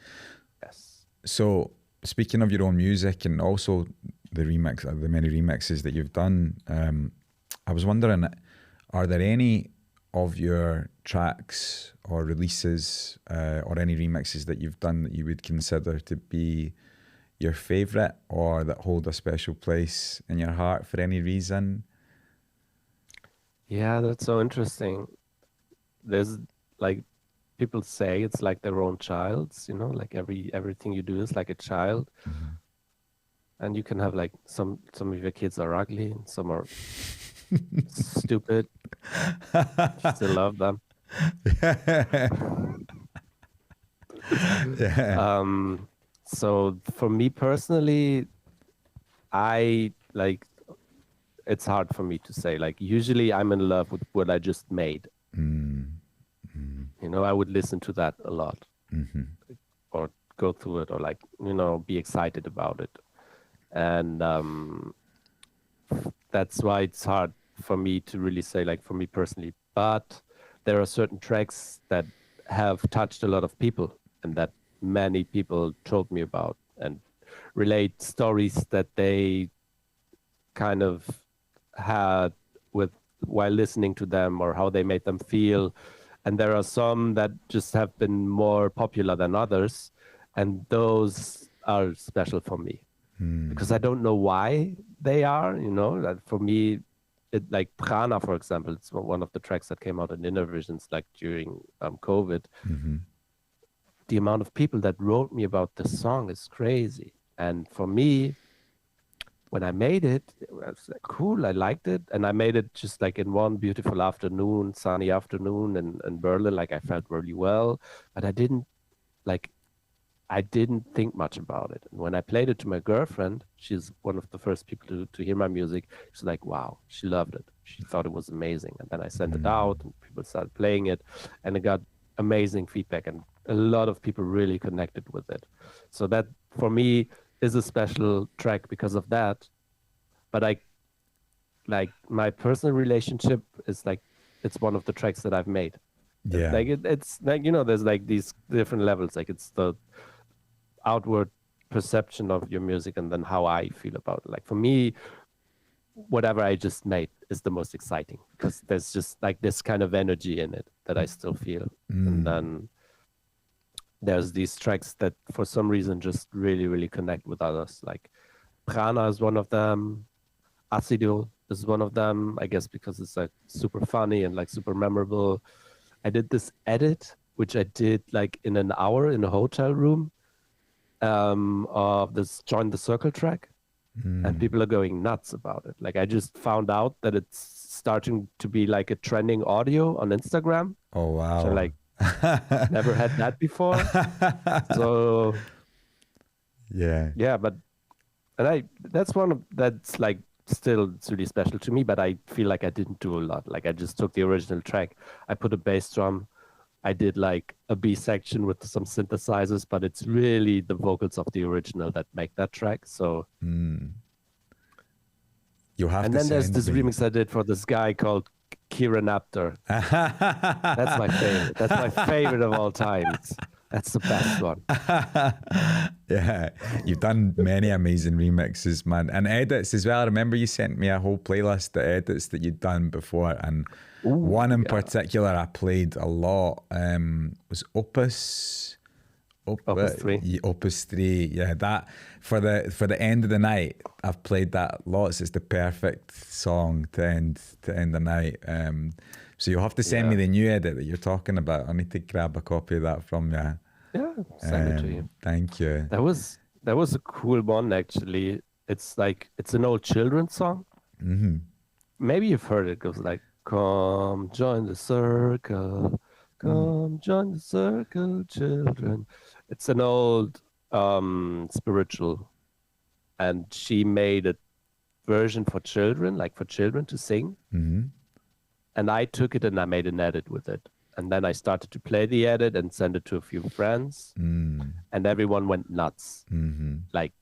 Yes. So, speaking of your own music and also the many remixes that you've done, I was wondering, are there any of your tracks or releases or any remixes that you've done that you would consider to be your favorite, or that hold a special place in your heart for any reason? Yeah, that's so interesting. There's like, people say it's like their own child's, you know, like everything you do is like a child. And you can have like some of your kids are ugly and some are stupid. You still love them. Yeah. So for me personally, I like, it's hard for me to say. Like, usually I'm in love with what I just made. You know, I would listen to that a lot, or go through it, or like, you know, be excited about it. And that's why it's hard for me to really say, like, for me personally. But there are certain tracks that have touched a lot of people, and that many people told me about, and relate stories that they kind of had with while listening to them, or how they made them feel. And there are some that just have been more popular than others, and those are special for me because I don't know why they are. You know, like for me, like Prana, for example, it's one of the tracks that came out in Innervisions, like during COVID. The amount of people that wrote me about this song is crazy. And for me, when I made it, it was like, cool, I liked it. And I made it just like in one beautiful afternoon, sunny afternoon in Berlin. Like, I felt really well, but I didn't think much about it. And when I played it to my girlfriend, she's one of the first people to hear my music. She's like, wow, she loved it. She thought it was amazing. And then I sent it out, and people started playing it, and it got amazing feedback. And a lot of people really connected with it. So that, for me, is a special track because of that. But like my personal relationship is like, it's one of the tracks that I've made. Yeah. Like it's like, you know, there's like these different levels. Like, it's the outward perception of your music, and then how I feel about it. Like, for me, whatever I just made is the most exciting, because there's just like this kind of energy in it that I still feel. And then there's these tracks that for some reason just really, really connect with others. Like Prana is one of them. Acido is one of them, I guess, because it's like super funny and like super memorable. I did this edit, which I did like in an hour in a hotel room, of this Join the Circle track. And people are going nuts about it. Like, I just found out that it's starting to be like a trending audio on Instagram. Oh, wow. So like, never had that before. So yeah, but that's like, still, it's really special to me, but I feel like I didn't do a lot. Like, I just took the original track, I put a bass drum, I did like a B section with some synthesizers, but it's really the vocals of the original that make that track. So You'll have and to then there's this me. remix I did for this guy called Kieran Apter. That's my favorite. That's my favorite of all time. That's the best one. Yeah, you've done many amazing remixes, man, and edits as well. I remember you sent me a whole playlist of edits that you'd done before, and one in particular I played a lot was Opus 3. Opus 3, yeah, that for the end of the night, I've played that lots. It's the perfect song to end the night. So you'll have to send me the new edit that you're talking about. I need to grab a copy of that from you. Yeah, send it to you. Thank you. That was a cool one, actually. It's like, it's an old children's song. Maybe you've heard it. It goes like, come join the circle, come join the circle, children. It's an old spiritual, and she made a version for children, like for children to sing. And I took it and I made an edit with it. And then I started to play the edit and send it to a few friends. And everyone went nuts. Like,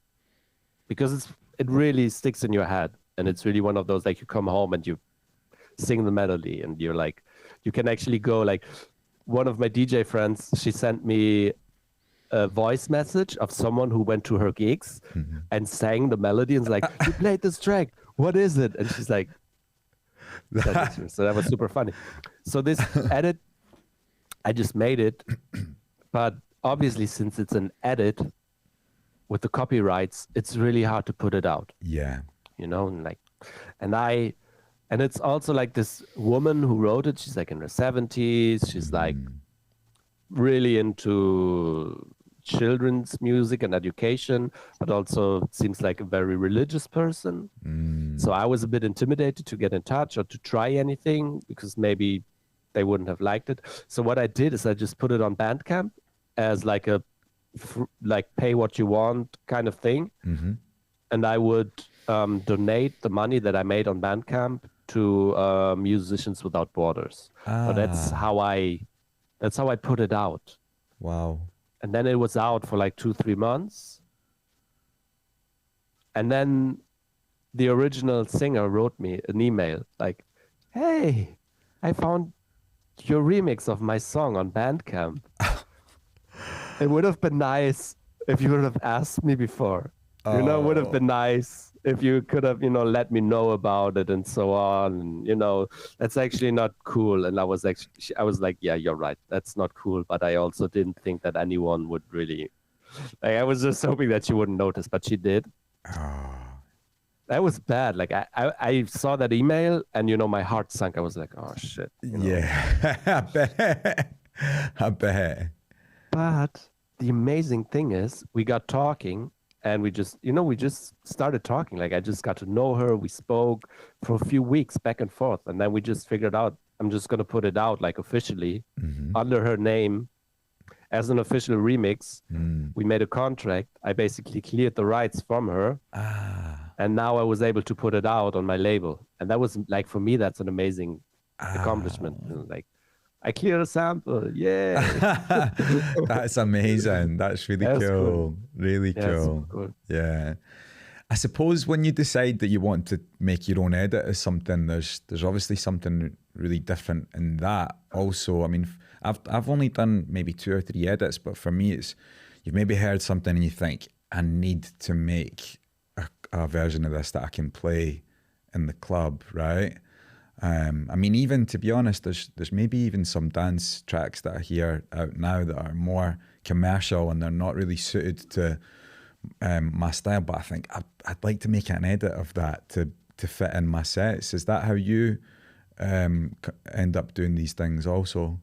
because it really sticks in your head. And it's really one of those, like, you come home and you sing the melody, and you're like, you can actually go, like, one of my DJ friends, she sent me a voice message of someone who went to her gigs and sang the melody, and was like, you played this track, what is it? And she's like, so that was super funny. So this edit, I just made it, but obviously, since it's an edit with the copyrights, it's really hard to put it out. Yeah. You know, and it's also like this woman who wrote it, she's like in her 70s, she's like really into children's music and education, but also seems like a very religious person. So I was a bit intimidated to get in touch or to try anything, because maybe they wouldn't have liked it. So what I did is I just put it on Bandcamp, as like a like pay what you want kind of thing, and I would donate the money that I made on Bandcamp to Musicians Without Borders. So that's how I put it out. Wow. And then it was out for like 2-3 months, and then the original singer wrote me an email like, "Hey, I found your remix of my song on Bandcamp. It would have been nice if you would have asked me before. You know, it would have been nice if you could have, you know, let me know about it and so on. And, you know, that's actually not cool." And I was like, yeah, you're right. That's not cool. But I also didn't think that anyone would really, like, I was just hoping that she wouldn't notice, but she did. That was bad. Like I saw that email and, you know, my heart sunk. I was like, oh shit. You know? Yeah, I bet. But the amazing thing is we got talking and we just started talking. Like I just got to know her. We spoke for a few weeks back and forth. And then we just figured out, I'm just going to put it out like officially under her name as an official remix. We made a contract. I basically cleared the rights from her. And now I was able to put it out on my label. And that was like, for me, that's an amazing accomplishment. Like, I cleared a sample. Yeah. That's amazing. That's really cool. Really cool. Cool. Yeah. I suppose when you decide that you want to make your own edit of something, there's obviously something really different in that also. I mean, I've only done maybe 2 or 3 edits, but for me, it's, you've maybe heard something and you think, I need to make a version of this that I can play in the club, right? I mean, even to be honest, there's maybe even some dance tracks that I hear out now that are more commercial and they're not really suited to my style. But I think I'd like to make an edit of that to fit in my sets. Is that how you end up doing these things also?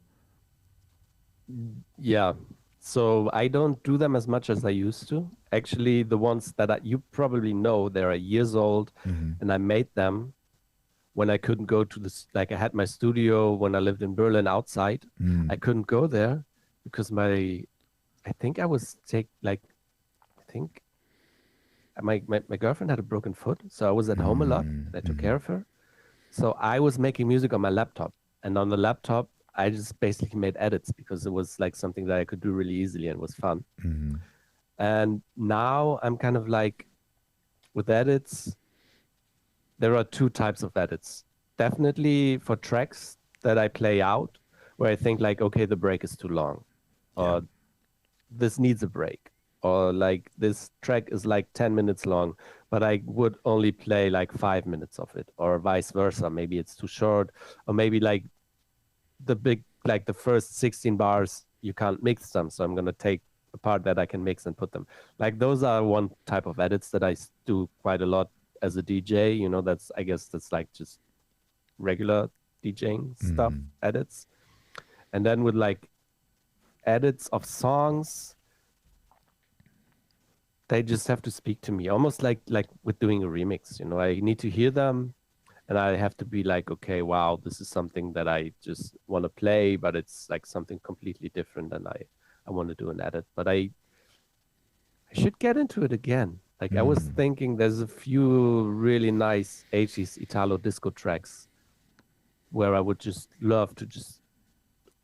Yeah. So I don't do them as much as I used to. Actually, the ones that you probably know, they are years old, and I made them when I couldn't go to this. Like I had my studio when I lived in Berlin outside. I couldn't go there because my girlfriend had a broken foot, so I was at home a lot. And I took care of her. So I was making music on my laptop, and on the laptop, I just basically made edits because it was like something that I could do really easily and was fun. And now I'm kind of like, with edits, there are 2 types of edits. Definitely for tracks that I play out, where I think like, okay, the break is too long, or this needs a break, or like this track is like 10 minutes long, but I would only play like 5 minutes of it, or vice versa. Maybe it's too short, or maybe like the first 16 bars, you can't mix them. So I'm going to take a part that I can mix and put them. Like those are one type of edits that I do quite a lot as a DJ. You know, I guess that's like just regular DJing stuff, edits. And then with like edits of songs, they just have to speak to me, almost like with doing a remix. You know, I need to hear them. And I have to be like, okay, wow, this is something that I just want to play, but it's like something completely different, and I want to do an edit. But I should get into it again. Like I was thinking there's a few really nice 80s Italo disco tracks where I would just love to just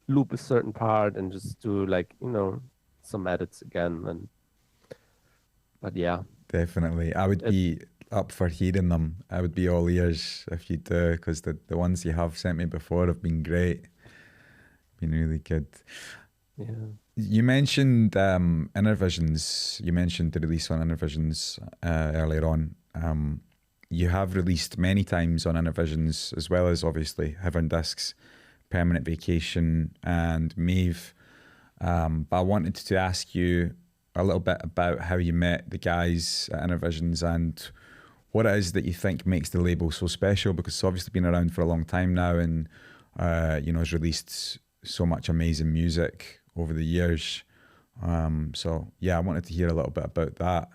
loop a certain part and just do like, you know, some edits again. But yeah. Definitely. I would be up for hearing them. I would be all ears if you do, because the ones you have sent me before have been great. Been really good. Yeah. You mentioned Innervisions. You mentioned the release on Innervisions earlier on. You have released many times on Innervisions, as well as obviously Heaven Discs, Permanent Vacation, and Maeve. But I wanted to ask you a little bit about how you met the guys at Innervisions and what it is that you think makes the label so special, because it's obviously been around for a long time now and you know, has released so much amazing music over the years. So yeah, I wanted to hear a little bit about that.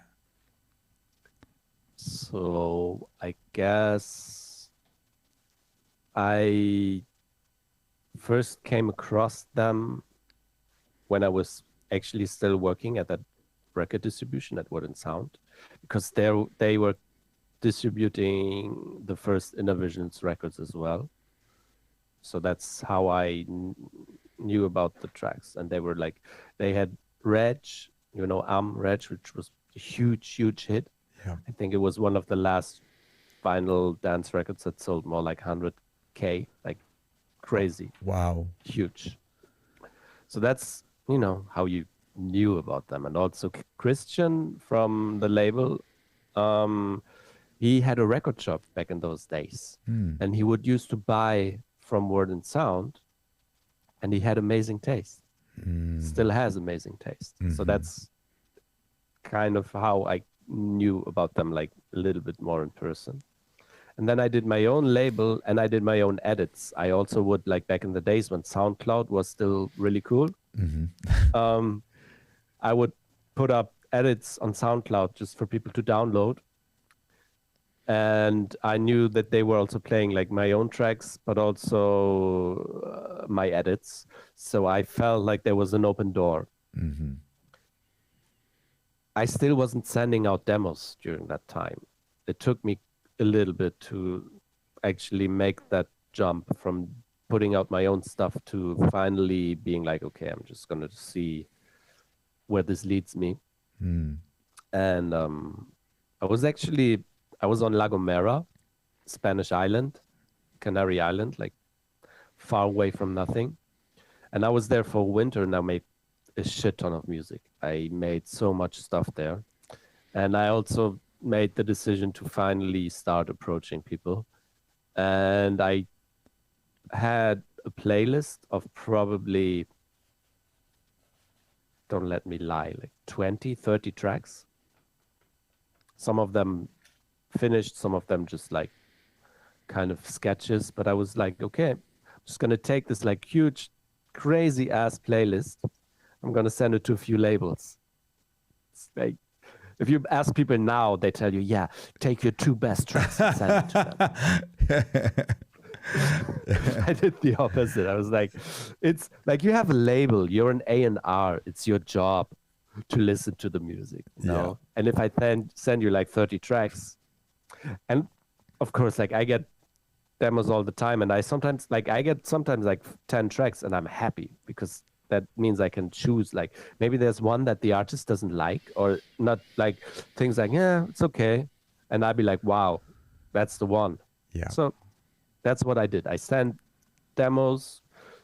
So I guess I first came across them when I was actually still working at that record distribution at Word and Sound, because they were distributing the first Innervisions records as well. So that's how I knew about the tracks. And they were like, they had Reg, Reg, which was a huge hit. Yeah. I think it was one of the last vinyl dance records that sold more like 100K, like crazy. Wow. Huge. So that's, how you knew about them. And also Christian from the label, he had a record shop back in those days. And he would used to buy from Word and Sound, and he had amazing taste. Still has amazing taste. So that's kind of how I knew about them, like a little bit more in person. And then I did my own label and I did my own edits. I also would, like back in the days when SoundCloud was still really cool, I would put up edits on SoundCloud just for people to download. And I knew that they were also playing like my own tracks, but also my edits. So I felt like there was an open door. I still wasn't sending out demos during that time. It took me a little bit to actually make that jump from putting out my own stuff to finally being like, okay, I'm just going to see where this leads me. And I was on La Gomera, Spanish island, Canary Island, like far away from nothing. And I was there for winter and I made a shit ton of music. I made so much stuff there. And I also made the decision to finally start approaching people. And I had a playlist of probably, don't let me lie, like 20, 30 tracks. Some of them finished, some of them just like kind of sketches. But I was like, okay, I'm just going to take this like huge, crazy ass playlist. I'm going to send it to a few labels. It's like, if you ask people now, they tell you, yeah, take your 2 best tracks and send it to them. I did the opposite. I was like, it's like you have a label, you're an A&R, it's your job to listen to the music, And if I then send you like 30 tracks, and of course, like I get demos all the time, and I get sometimes like 10 tracks, and I'm happy because that means I can choose, like maybe there's one that the artist doesn't like or not, like things like, yeah, it's okay. And I'd be like, wow, that's the one. Yeah. So that's what I did. I sent demos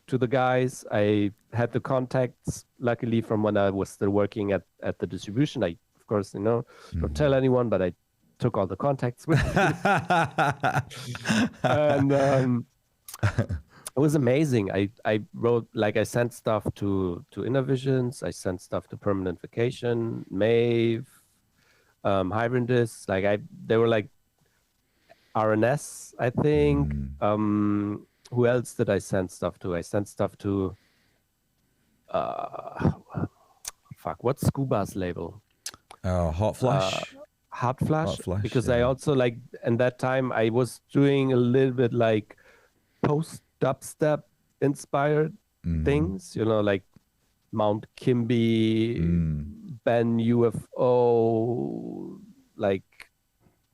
to the guys. I had the contacts, luckily, from when I was still working at the distribution. I, of course, don't tell anyone, but I took all the contacts with me. And it was amazing. I wrote, like, I sent stuff to Innervisions. I sent stuff to Permanent Vacation, Maeve, Hybridis. Like, they were like RNS, I think. Who else did I send stuff to? I sent stuff to, what's Scuba's label? Hot Flush. Hot Flash. Hot Flush, because yeah. I also, like, in that time, I was doing a little bit like post-dubstep inspired things, like Mount Kimby, Ben UFO, like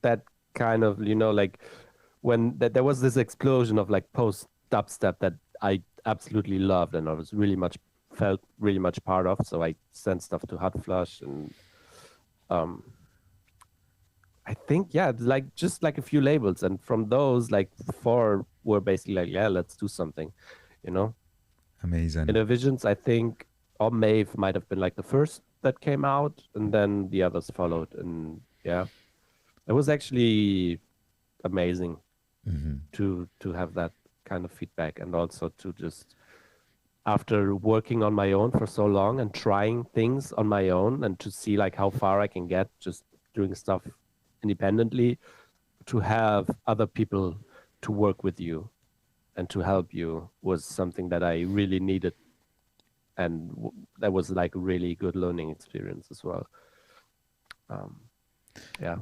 that kind of, like when there was this explosion of like post-dubstep that I absolutely loved and I was felt really much part of. So I sent stuff to Hot Flush and I think, like just like a few labels. And from those, like 4 were basically like, yeah, let's do something, Amazing. Innervisions, I think, or Maeve might have been like the first that came out, and then the others followed. And yeah, it was actually amazing to have that kind of feedback, and also to just, after working on my own for so long and trying things on my own, and to see like how far I can get just doing stuff independently, to have other people to work with you and to help you was something that I really needed. And that was like a really good learning experience as well. Yeah,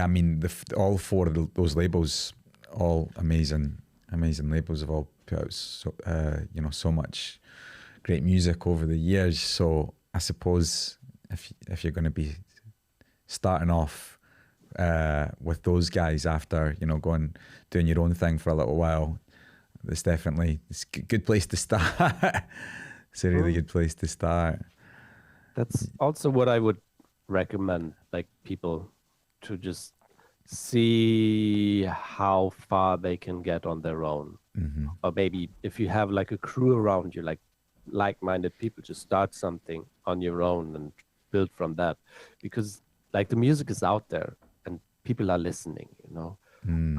I mean, all 4 of those labels, all amazing labels, have all put out so much great music over the years. So I suppose if you're going to be starting off with those guys after, you know, doing your own thing for a little while, it's a good place to start. It's a really good place to start. That's also what I would recommend, like people to just see how far they can get on their own. Or maybe if you have like a crew around you, like-minded people, just start something on your own and build from that, because like the music is out there and people are listening, you know.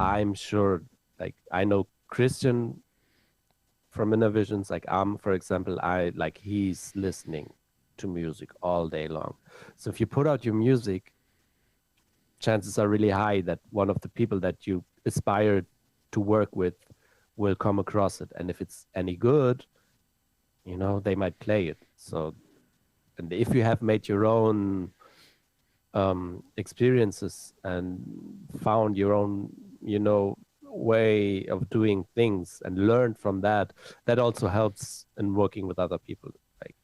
I'm sure, like I know Christian from Innervisions, like for example, he's listening to music all day long. So if you put out your music, chances are really high that one of the people that you aspire to work with will come across it. And if it's any good, you know, they might play it. So, and if you have made your own experiences and found your own, you know, way of doing things and learned from that, that also helps in working with other people. Like,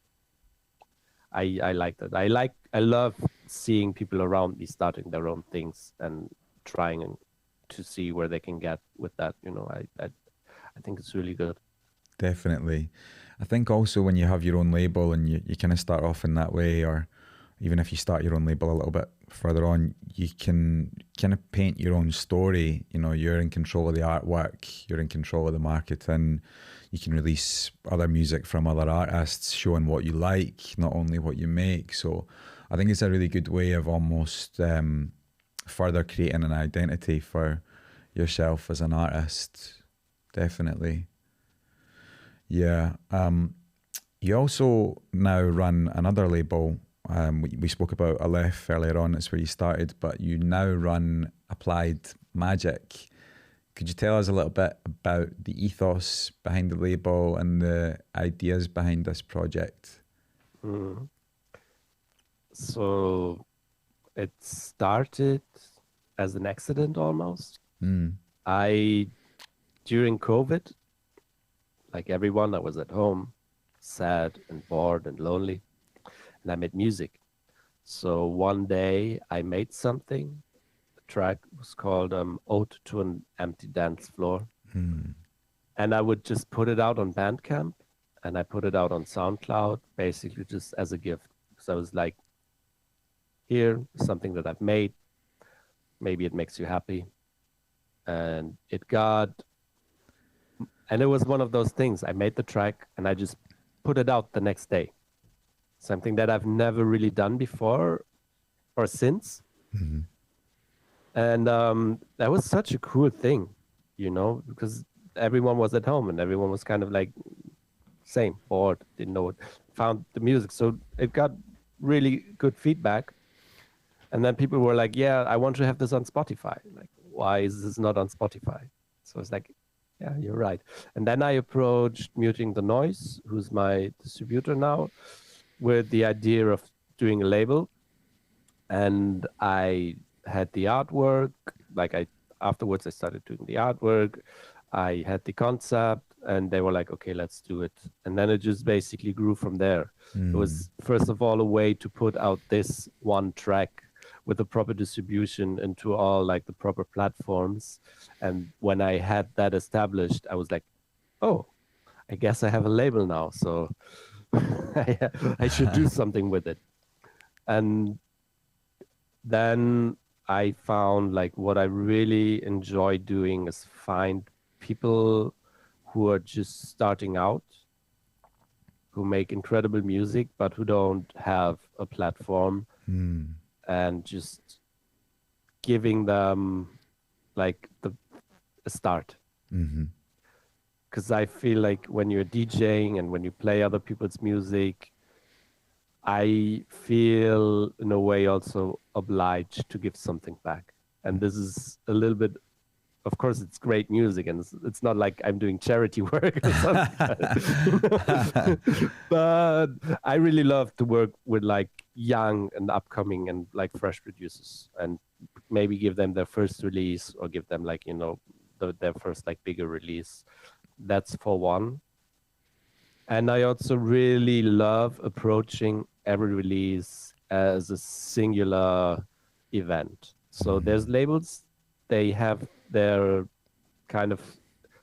I like that. I love seeing people around me starting their own things and trying to see where they can get with that. You know, I think it's really good. Definitely. I think also when you have your own label and you kind of start off in that way, or even if you start your own label a little bit further on, you can kind of paint your own story. You know, you're in control of the artwork, you're in control of the marketing, you can release other music from other artists showing what you like, not only what you make. So I think it's a really good way of almost further creating an identity for yourself as an artist. Definitely. Yeah. You also now run another label. We spoke about Aleph earlier on, it's where you started, but you now run Applied Magic. Could you tell us a little bit about the ethos behind the label and the ideas behind this project? So it started as an accident almost. During COVID, like everyone, I was at home, sad and bored and lonely, and I made music. So one day I made something. The track was called Ode to an Empty Dance Floor. And I would just put it out on Bandcamp, and I put it out on SoundCloud, basically just as a gift. So I was like, here, something that I've made. Maybe it makes you happy. And and it was one of those things. I made the track and I just put it out the next day. Something that I've never really done before or since. And that was such a cool thing, you know, because everyone was at home and everyone was kind of like, same, bored, didn't know what, found the music. So it got really good feedback. And then people were like, yeah, I want to have this on Spotify. Like, why is this not on Spotify? So it's like, yeah, you're right. And then I approached Muting the Noise, who's my distributor now, with the idea of doing a label. And I had the artwork. Afterwards I started doing the artwork. I had the concept and they were like, okay, let's do it. And then it just basically grew from there. It was first of all a way to put out this one track with the proper distribution into all like the proper platforms. And when I had that established, I was like, oh, I guess I have a label now. So I should do something with it. And then I found like what I really enjoy doing is find people who are just starting out, who make incredible music, but who don't have a platform. And just giving them like a start. Because I feel like when you're DJing and when you play other people's music, I feel in a way also obliged to give something back. And this is a little bit, of course, it's great music and it's not like I'm doing charity work or something. But I really love to work with like young and upcoming and like fresh producers and maybe give them their first release or give them like, you know, their first like bigger release. That's for one. And I also really love approaching every release as a singular event. So there's labels, they have their kind of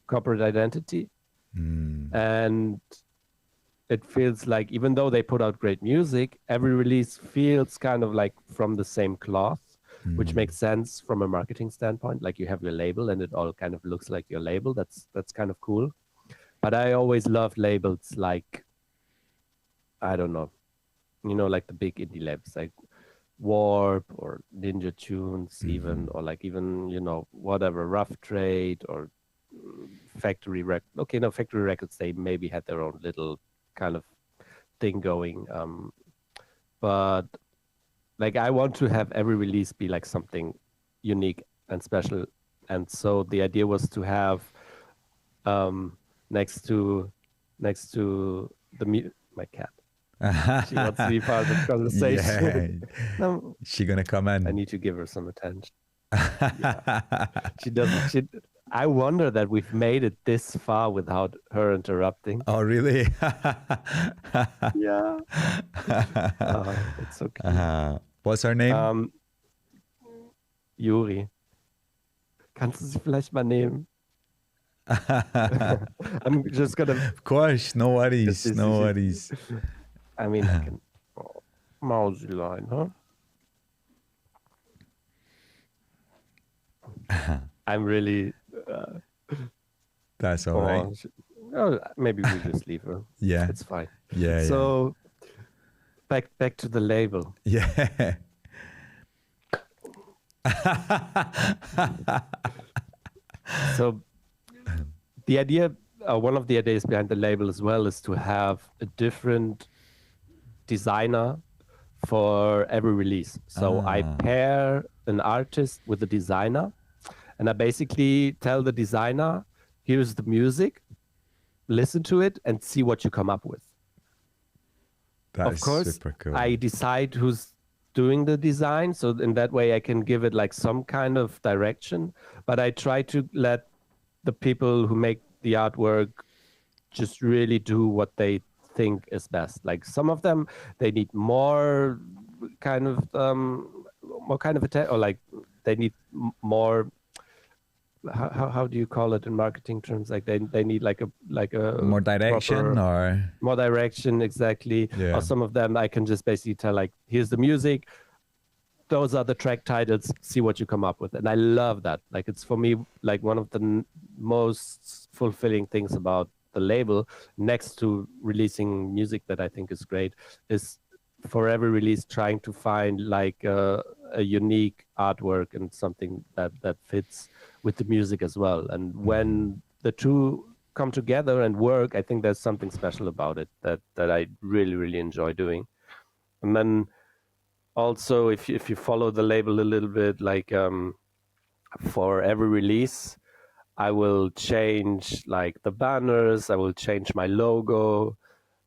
corporate identity. And it feels like, even though they put out great music, every release feels kind of like from the same cloth, which makes sense from a marketing standpoint. Like you have your label and it all kind of looks like your label. That's kind of cool. But I always loved labels like, I don't know, like the big indie labels like Warp or Ninja Tunes even, or like even, whatever, Rough Trade or Factory Records. Okay, no, Factory Records, they maybe had their own little kind of thing going. But like I want to have every release be like something unique and special. And so the idea was to have next to my cat. She wants to be part of the conversation. No, she gonna come in? I need to give her some attention. Yeah. She doesn't. I wonder that we've made it this far without her interrupting. Oh, really? Yeah. It's so cute. What's her name? Juri. Kannst du sie vielleicht mal nehmen? I'm just gonna. Of course, no worries, no worries. I mean, I can. Mauseline, huh? I'm really. That's all right. Maybe we just leave her. Yeah, it's fine. Yeah. So, back to the label. Yeah. So, the idea, one of the ideas behind the label as well, is to have a different designer for every release. So I pair an artist with a designer, and I basically tell the designer, here's the music, listen to it and see what you come up with. Of course, super cool. I decide who's doing the design, so in that way I can give it like some kind of direction, but I try to let the people who make the artwork just really do what they think is best. Like some of them, they need more kind of attention, or like they need more. How do you call it in marketing terms? Like they need like a more direction, or more direction, exactly. Yeah. Or some of them I can just basically tell, like, here's the music, those are the track titles, see what you come up with. And I love that. Like it's for me like one of the most fulfilling things about the label, next to releasing music that I think is great, is for every release trying to find like a unique artwork and something that fits with the music as well. And when the two come together and work, I think there's something special about it that I really, really enjoy doing. And then also, if you follow the label a little bit, like for every release, I will change like the banners, I will change my logo.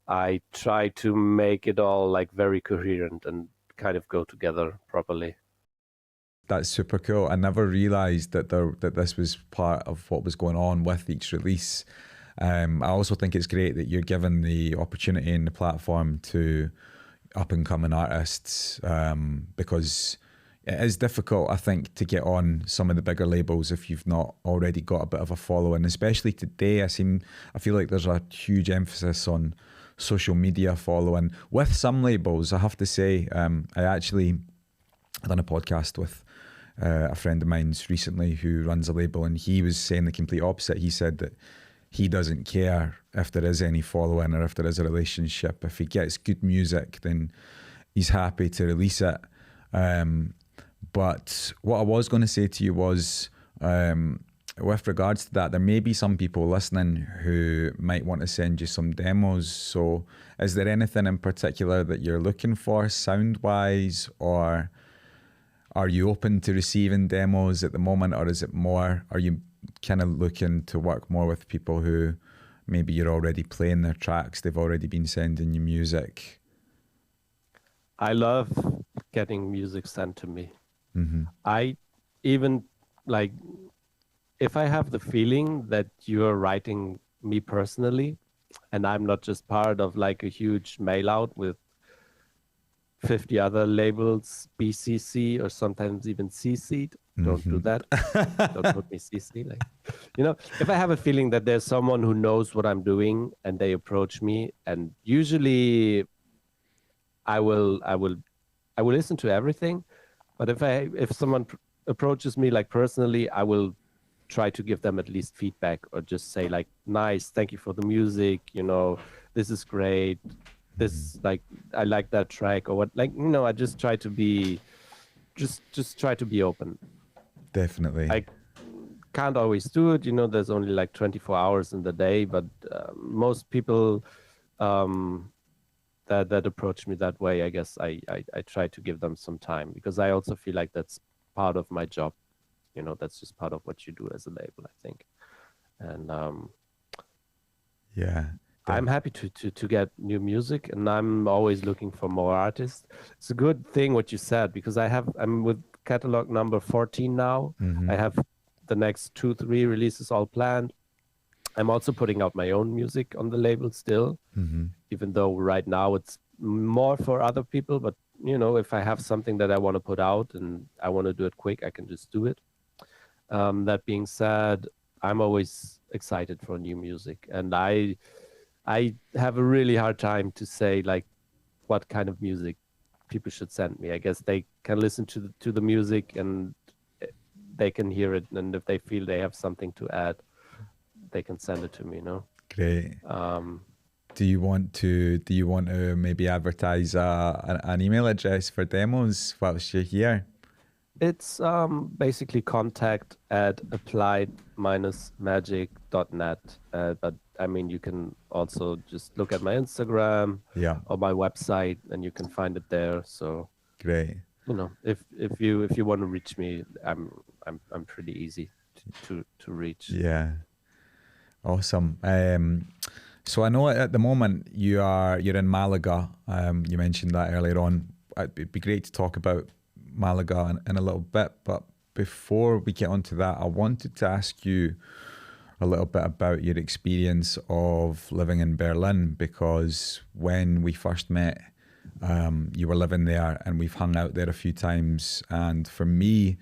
I try to make it all like very coherent and kind of go together properly. That's super cool. I never realized that this was part of what was going on with each release. I also think it's great that you're given the opportunity and the platform to up and coming artists, because it is difficult, I think, to get on some of the bigger labels if you've not already got a bit of a following. Especially today, I feel like there's a huge emphasis on social media following with some labels. I have to say, I actually done a podcast with a friend of mine's recently who runs a label, and he was saying the complete opposite. He said that he doesn't care if there is any following or if there is a relationship. If he gets good music, then he's happy to release it. But what I was going to say to you was, with regards to that, there may be some people listening who might want to send you some demos. So is there anything in particular that you're looking for sound-wise, or are you open to receiving demos at the moment, or is it more, are you kind of looking to work more with people who maybe you're already playing their tracks, they've already been sending you music? I love getting music sent to me. Mm-hmm. I even like, if I have the feeling that you're writing me personally, and I'm not just part of like a huge mail out with 50 other labels, BCC or sometimes even CC'd. Don't do that. Don't put me CC. Like, you know, if I have a feeling that there's someone who knows what I'm doing and they approach me, and usually I will listen to everything. But if someone approaches me like personally, I will try to give them at least feedback or just say like, nice, thank you for the music. You know, this is great. This like, I like that track or what, like, you know, I just try to be, just try to be open. Definitely. I can't always do it. You know, there's only like 24 hours in the day, but most people that approach me that way, I guess I try to give them some time, because I also feel like that's part of my job. You know, that's just part of what you do as a label, I think. And yeah, I'm happy to get new music, and I'm always looking for more artists. It's a good thing what you said, because I'm with catalog number 14 now. I have the next 2-3 releases all planned. I'm also putting out my own music on the label still, even though right now it's more for other people. But, you know, if I have something that I want to put out and I want to do it quick, I can just do it. That being said, I'm always excited for new music, and I have a really hard time to say like what kind of music people should send me. I guess they can listen to the music and they can hear it, and if they feel they have something to add, they can send it to me. You know. Great. Do you want to maybe advertise an email address for demos whilst you're here? It's basically contact@applied-magic.net. But I mean, you can also just look at my Instagram or my website, and you can find it there. So great. You know, if you want to reach me, I'm pretty easy to reach. Yeah. Awesome. So I know at the moment you're in Malaga. You mentioned that earlier on. It'd be great to talk about Malaga in a little bit, but before we get onto that, I wanted to ask you a little bit about your experience of living in Berlin, because when we first met, you were living there and we've hung out there a few times, and for me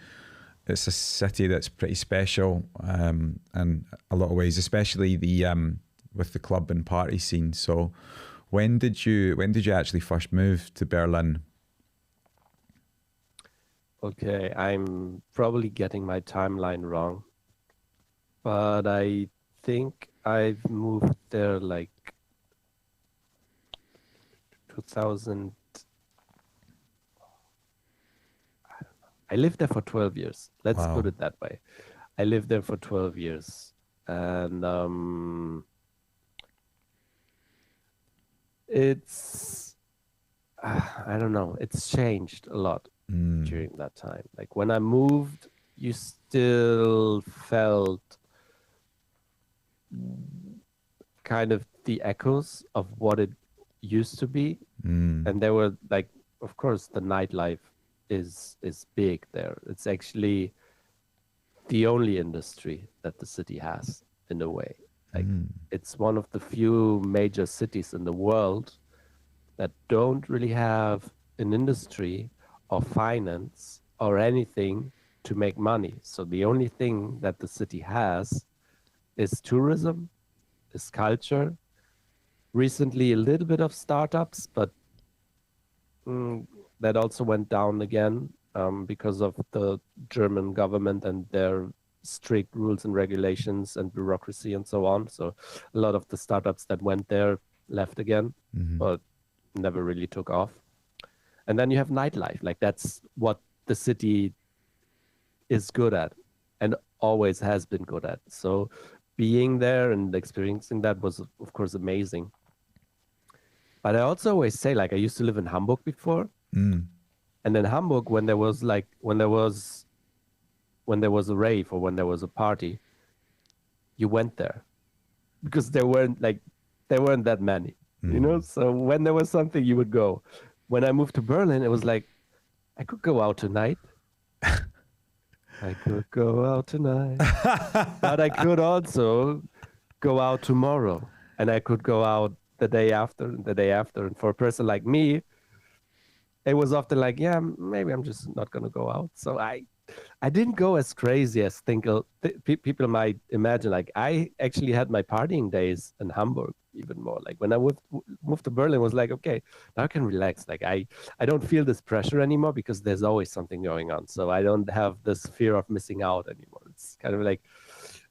it's a city that's pretty special in a lot of ways, especially the with the club and party scene. So when did you actually first move to Berlin? Okay, I'm probably getting my timeline wrong, but I think I've moved there like 2000. I don't know. I lived there for 12 years. Let's put it that way. I lived there for 12 years, and it's I don't know. It's changed a lot during that time. Like when I moved, you still felt kind of the echoes of what it used to be. And there were like, of course, the nightlife is big there. It's actually the only industry that the city has in a way. Like it's one of the few major cities in the world that don't really have an industry or finance or anything to make money. So the only thing that the city has is tourism, is culture. Recently, a little bit of startups, but that also went down again because of the German government and their strict rules and regulations and bureaucracy and so on. So a lot of the startups that went there left again, but never really took off. And then you have nightlife. Like that's what the city is good at and always has been good at. So being there and experiencing that was, of course, amazing. But I also always say, like, I used to live in Hamburg before. And in Hamburg, when there was a rave or when there was a party, you went there because there weren't that many, you know? So when there was something, you would go. When I moved to Berlin, it was like, I could go out tonight. I could go out tonight. But I could also go out tomorrow. and I could go out the day after and the day after. And for a person like me, it was often like, yeah, maybe I'm just not gonna go out. So I didn't go as crazy as people might imagine. Like I actually had my partying days in Hamburg even more. Like when I moved to Berlin, it was like, okay, now I can relax. Like I don't feel this pressure anymore because there's always something going on. So I don't have this fear of missing out anymore. It's kind of like,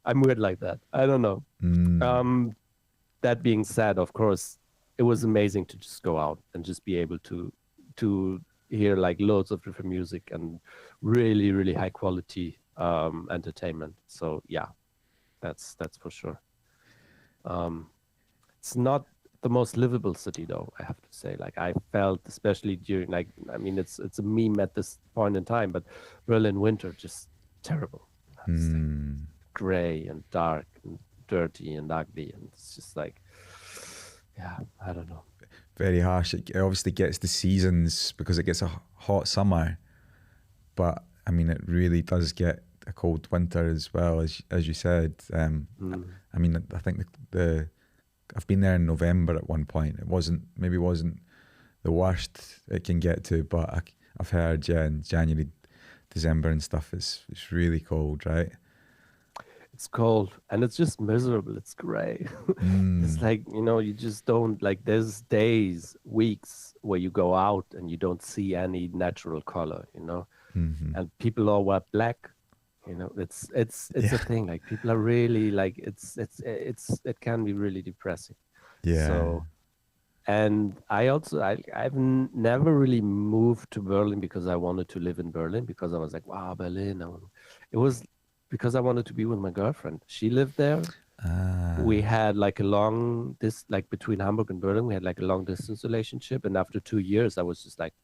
I'm weird like that. I don't know. That being said, of course, it was amazing to just go out and just be able to hear like loads of different music and really, really high quality entertainment. So yeah, that's for sure. It's not the most livable city though, I have to say. Like I felt, especially during like, I mean, it's a meme at this point in time, but Berlin winter, just terrible. Like gray and dark and dirty and ugly. And it's just like, yeah, I don't know. Very harsh. It obviously gets the seasons because it gets a hot summer, but I mean, it really does get a cold winter as well, as you said. I mean, I think I've been there in November at one point. It wasn't the worst it can get to, but I've heard, yeah, in January, December and stuff, it's really cold, right? It's cold and it's just miserable. It's gray. It's like, you just don't like, there's days, weeks where you go out and you don't see any natural color, and people all wear black, it's a thing. Like people are really like, it can be really depressing. Yeah. So, and I've never really moved to Berlin because I wanted to live in Berlin, because I was like, wow, Berlin. It was because I wanted to be with my girlfriend. She lived there. We had like between Hamburg and Berlin, we had like a long distance relationship. And after 2 years, I was just like,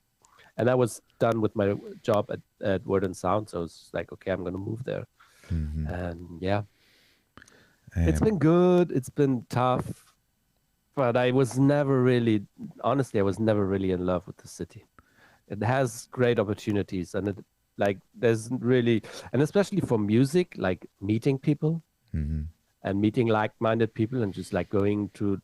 and I was done with my job at Word and Sound. So I was like, okay, I'm going to move there. And yeah, it's been good. It's been tough, but I was never really in love with the city. It has great opportunities, and there's really, and especially for music, like meeting people and meeting like-minded people, and just like going to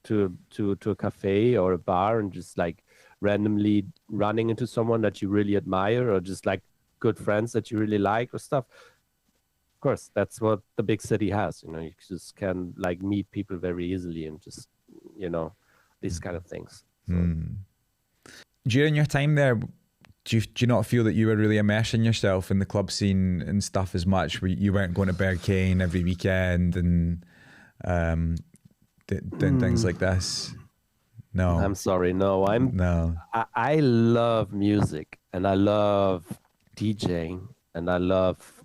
a cafe or a bar and just like randomly running into someone that you really admire, or just like good friends that you really like or stuff. Of course, that's what the big city has. You just can like meet people very easily and just, these kind of things. So. During your time there, do you not feel that you were really immersing yourself in the club scene and stuff as much? You weren't going to Berghain every weekend and doing things like this? No. I'm sorry. No, I love music and I love DJing and I love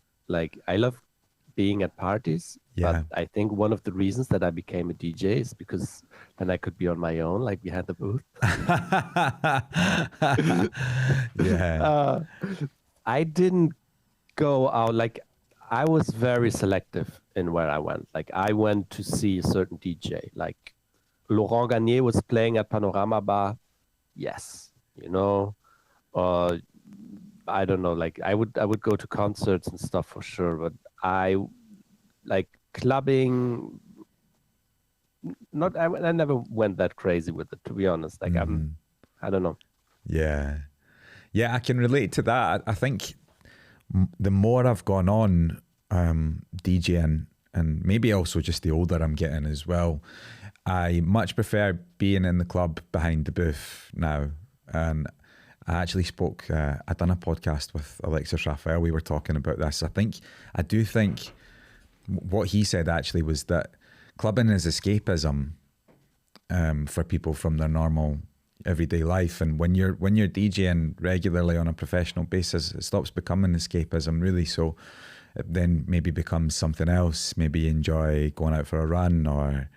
being at parties. Yeah. But I think one of the reasons that I became a DJ is because then I could be on my own, like behind the booth. Yeah. I didn't go out. Like I was very selective in where I went. Like I went to see a certain DJ. Like Laurent Garnier was playing at Panorama Bar. Yes, I don't know. Like I would go to concerts and stuff for sure, but I like clubbing. I never went that crazy with it, to be honest. Like I don't know. Yeah, I can relate to that. I think the more I've gone on DJing, and maybe also just the older I'm getting as well, I much prefer being in the club behind the booth now. And I actually I'd done a podcast with Alexis Raphael. We were talking about this. I do think what he said actually was that clubbing is escapism for people from their normal everyday life. And when you're DJing regularly on a professional basis, it stops becoming escapism really. So it then maybe becomes something else. Maybe you enjoy going out for a run or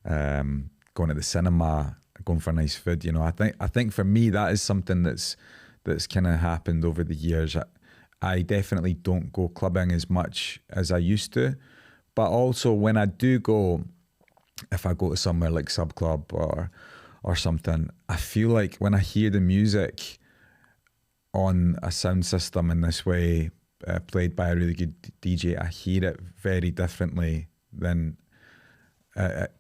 going to the cinema, going for nice food. I think for me that is something that's kind of happened over the years. I definitely don't go clubbing as much as I used to, but also when I do go, if I go to somewhere like Sub Club or something, I feel like when I hear the music on a sound system in this way, played by a really good DJ, I hear it very differently than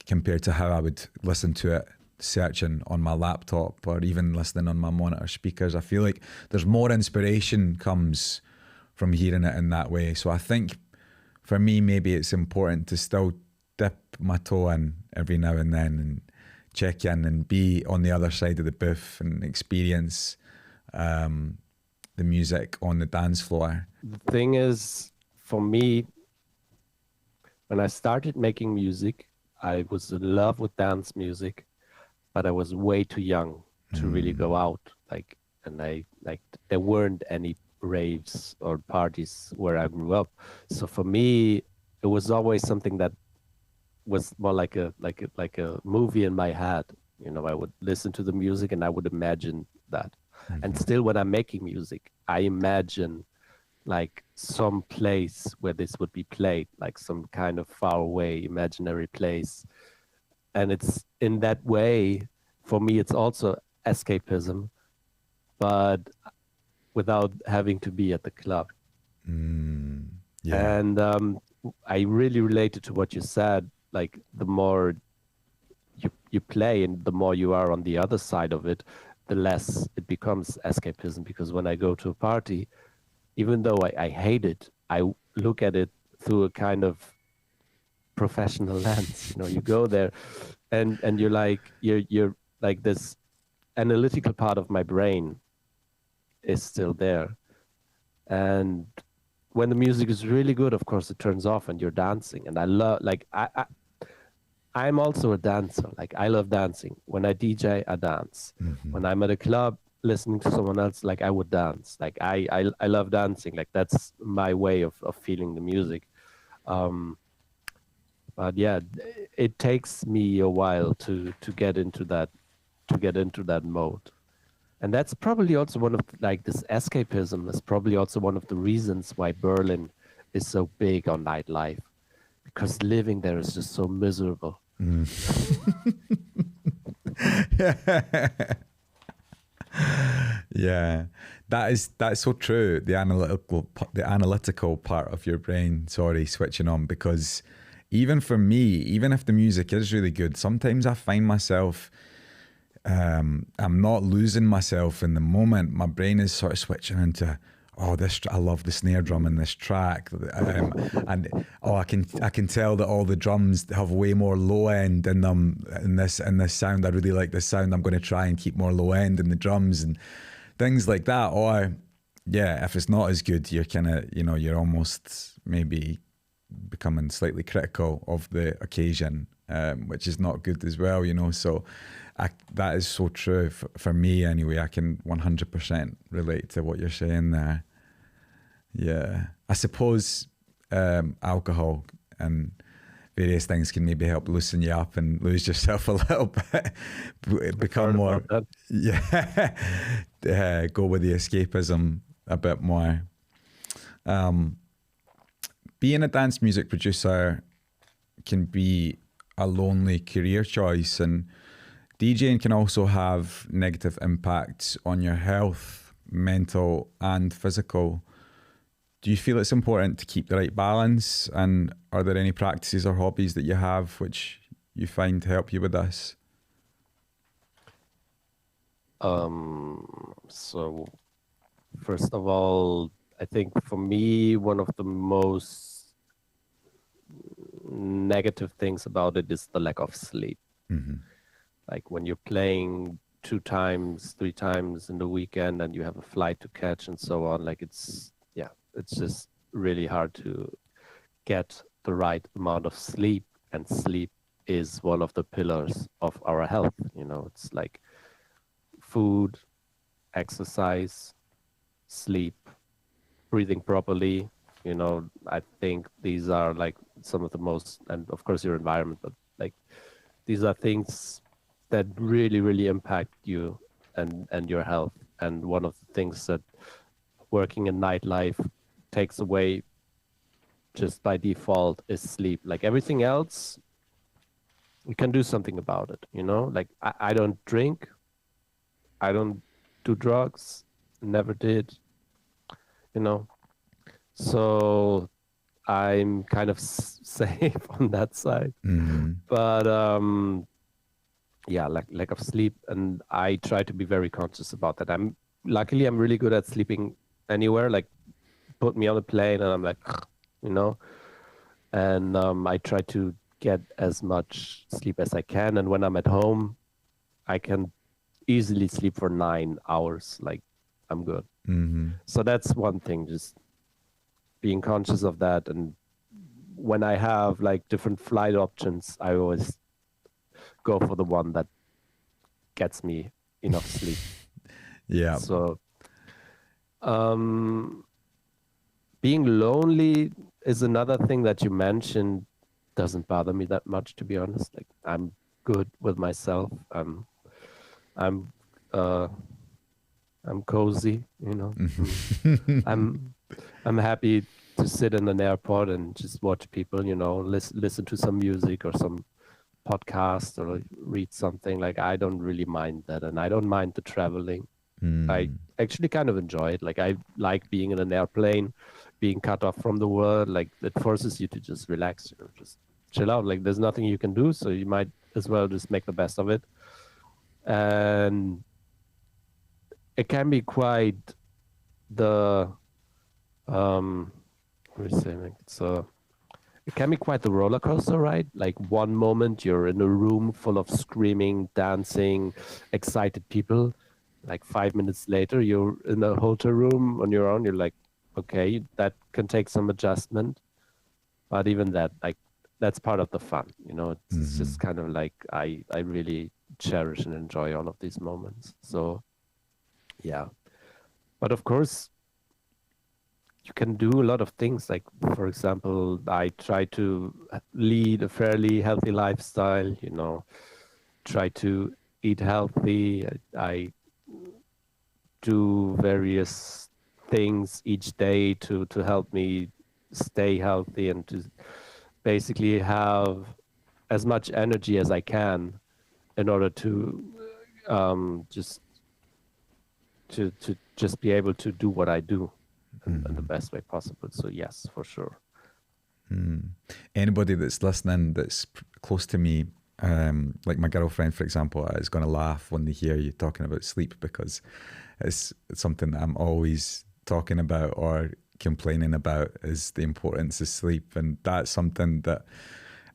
compared to how I would listen to it searching on my laptop or even listening on my monitor speakers. I feel like there's more inspiration comes from hearing it in that way. So I think for me, maybe it's important to still dip my toe in every now and then and check in and be on the other side of the booth and experience the music on the dance floor. The thing is, for me, when I started making music, I was in love with dance music, but I was way too young to really go out. There weren't any raves or parties where I grew up. So for me, it was always something that was more like a movie in my head. You know, I would listen to the music and I would imagine that. And still, when I'm making music, I imagine like some place where this would be played, like some kind of far away imaginary place. And it's in that way, for me, it's also escapism, but without having to be at the club. Yeah. And I really related to what you said. Like the more you play and the more you are on the other side of it, the less it becomes escapism. Because when I go to a party, even though I hate it, I look at it through a kind of professional lens. You know, you go there and you're like this analytical part of my brain is still there. And when the music is really good, of course, it turns off and you're dancing. And I love, like, I'm also a dancer. Like, I love dancing. When I DJ, I dance. When I'm at a club listening to someone else, like, I would dance. Like, I love dancing. Like, that's my way of feeling the music. But yeah, it takes me a while to get into that mode. And that's probably also one of, like, this escapism is probably also one of the reasons why Berlin is so big on nightlife, because living there is just so miserable. Yeah, that's so true. The analytical part of your brain, switching on, because even for me, even if the music is really good, sometimes I find myself I'm not losing myself in the moment. My brain is sort of switching into, I love the snare drum in this track, and I can tell that all the drums have way more low end in them in this sound. I really like this sound. I'm going to try and keep more low end in the drums and things like that. Or yeah, if it's not as good, you're kind of, you're almost maybe becoming slightly critical of the occasion, which is not good as well, So that is so true for me anyway. I can 100% relate to what you're saying there. Yeah, I suppose alcohol and various things can maybe help loosen you up and lose yourself a little bit, become more, go with the escapism a bit more. Being a dance music producer can be a lonely career choice, and DJing can also have negative impacts on your health, mental and physical. Do you feel it's important to keep the right balance? And are there any practices or hobbies that you have which you find help you with this? So first of all, I think for me, one of the most negative things about it is the lack of sleep. Like when you're playing 2 times, 3 times in the weekend and you have a flight to catch and so on, like it's just really hard to get the right amount of sleep. And sleep is one of the pillars of our health. It's like food, exercise, sleep, breathing properly. I think these are like some of the most, and of course your environment, but like these are things that really, really impact you and your health. And one of the things that working in nightlife takes away just by default is sleep. Like everything else, we can do something about it, Like I don't drink, I don't do drugs, never did, So I'm kind of safe on that side. Mm-hmm. But yeah, lack of sleep, and I try to be very conscious about that. I'm really good at sleeping anywhere. Like, put me on a plane, and I'm like, you know, and I try to get as much sleep as I can. And when I'm at home, I can easily sleep for 9 hours. Like, I'm good. Mm-hmm. So that's one thing, just being conscious of that. And when I have like different flight options, I always go for the one that gets me enough sleep. Yeah. So being lonely is another thing that you mentioned. Doesn't bother me that much, to be honest. Like, I'm good with myself. I'm cozy, you know. I'm happy to sit in an airport and just watch people, you know, listen to some music or some podcast or read something. Like, I don't really mind that, and I don't mind the traveling. I actually kind of enjoy it. Like, I like being in an airplane, being cut off from the world. Like, it forces you to just relax, you know, just chill out. Like, there's nothing you can do, so you might as well just make the best of it. And it can be quite the it can be quite the roller coaster ride. Like, one moment you're in a room full of screaming, dancing, excited people. Like, 5 minutes later, you're in a hotel room on your own. You're like, okay, that can take some adjustment. But even that, like, that's part of the fun, you know. It's just kind of like, I really cherish and enjoy all of these moments. So, yeah. But of course, you can do a lot of things. Like, for example, I try to lead a fairly healthy lifestyle, you know, try to eat healthy. I do various things each day to help me stay healthy and to basically have as much energy as I can in order to just be able to do what I do in the best way possible. So yes, for sure. Anybody that's listening that's close to me, like my girlfriend, for example, is going to laugh when they hear you talking about sleep, because it's something that I'm always talking about or complaining about, is the importance of sleep. And that's something that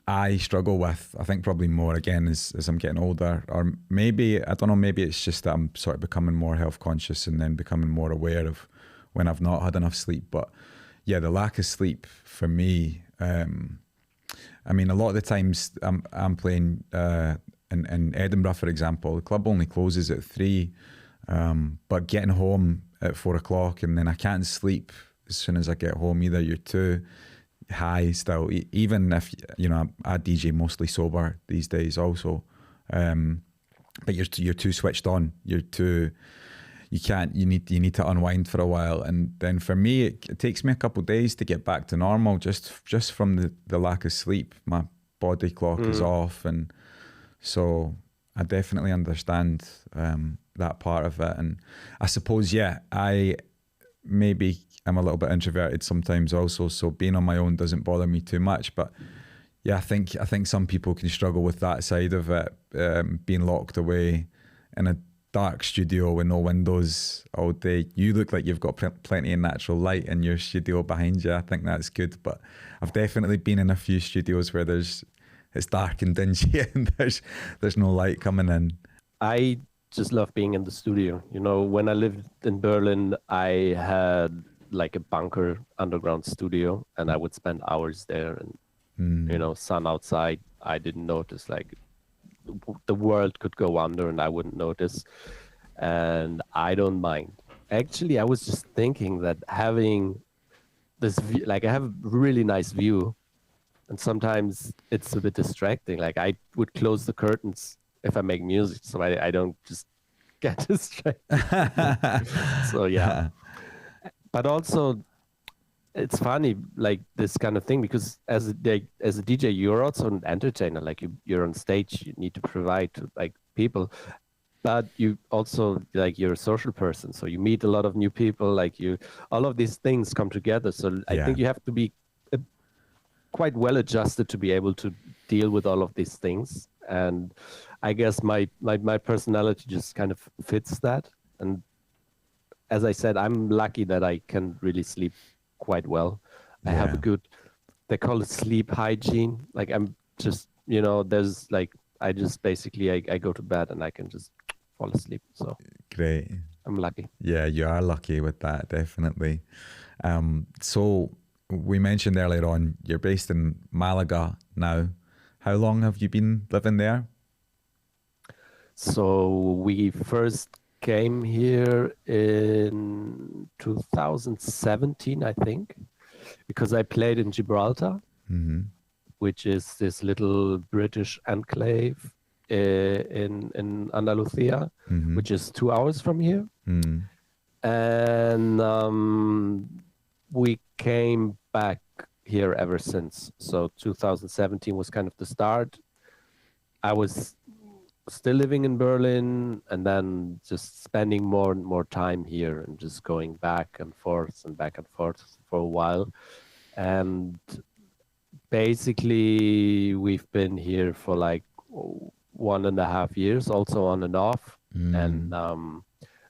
I struggle with, I think probably more again as I'm getting older, or maybe, I don't know, maybe it's just that I'm sort of becoming more health conscious and then becoming more aware of when I've not had enough sleep. But yeah, the lack of sleep for me, I mean, a lot of the times I'm playing in Edinburgh, for example, the club only closes at 3, but getting home at 4 o'clock and then I can't sleep as soon as I get home. Either you're too high still, even if, you know, I DJ mostly sober these days also, but you're too switched on, you need to unwind for a while. And then for me, it takes me a couple of days to get back to normal, just from the lack of sleep. My body clock is off, and so I definitely understand that part of it. And I suppose, yeah, I'm a little bit introverted sometimes also, so being on my own doesn't bother me too much. But yeah, I think some people can struggle with that side of it, being locked away in a dark studio with no windows all day. You look like you've got plenty of natural light in your studio behind you. I think that's good, but I've definitely been in a few studios where it's dark and dingy and there's no light coming in. I just love being in the studio. You know, when I lived in Berlin, I had like a bunker underground studio, and I would spend hours there, and you know, sun outside, I didn't notice. Like, the world could go under and I wouldn't notice, and I don't mind. Actually, I was just thinking that having this view, like, I have a really nice view, and sometimes it's a bit distracting. Like, I would close the curtains if I make music, so I don't just get distracted. So yeah. But also, it's funny, like, this kind of thing, because as a DJ, you're also an entertainer. Like, you're on stage, you need to provide to, like, people, but you also, like, you're a social person, so you meet a lot of new people. Like, all of these things come together. So I think you have to be quite well adjusted to be able to deal with all of these things. And I guess my personality just kind of fits that. And as I said, I'm lucky that I can really sleep quite well. I have a good, they call it sleep hygiene. Like I'm just, there's like, I just basically, I go to bed and I can just fall asleep. So great. I'm lucky. Yeah, you are lucky with that, definitely. So we mentioned earlier on, you're based in Malaga now. How long have you been living there? So we first came here in 2017, I think, because I played in Gibraltar, which is this little British enclave in Andalusia, which is 2 hours from here. And we came back here ever since. So 2017 was kind of the start. I was still living in Berlin and then just spending more and more time here and just going back and forth for a while. And basically we've been here for like 1.5 years, also on and off. And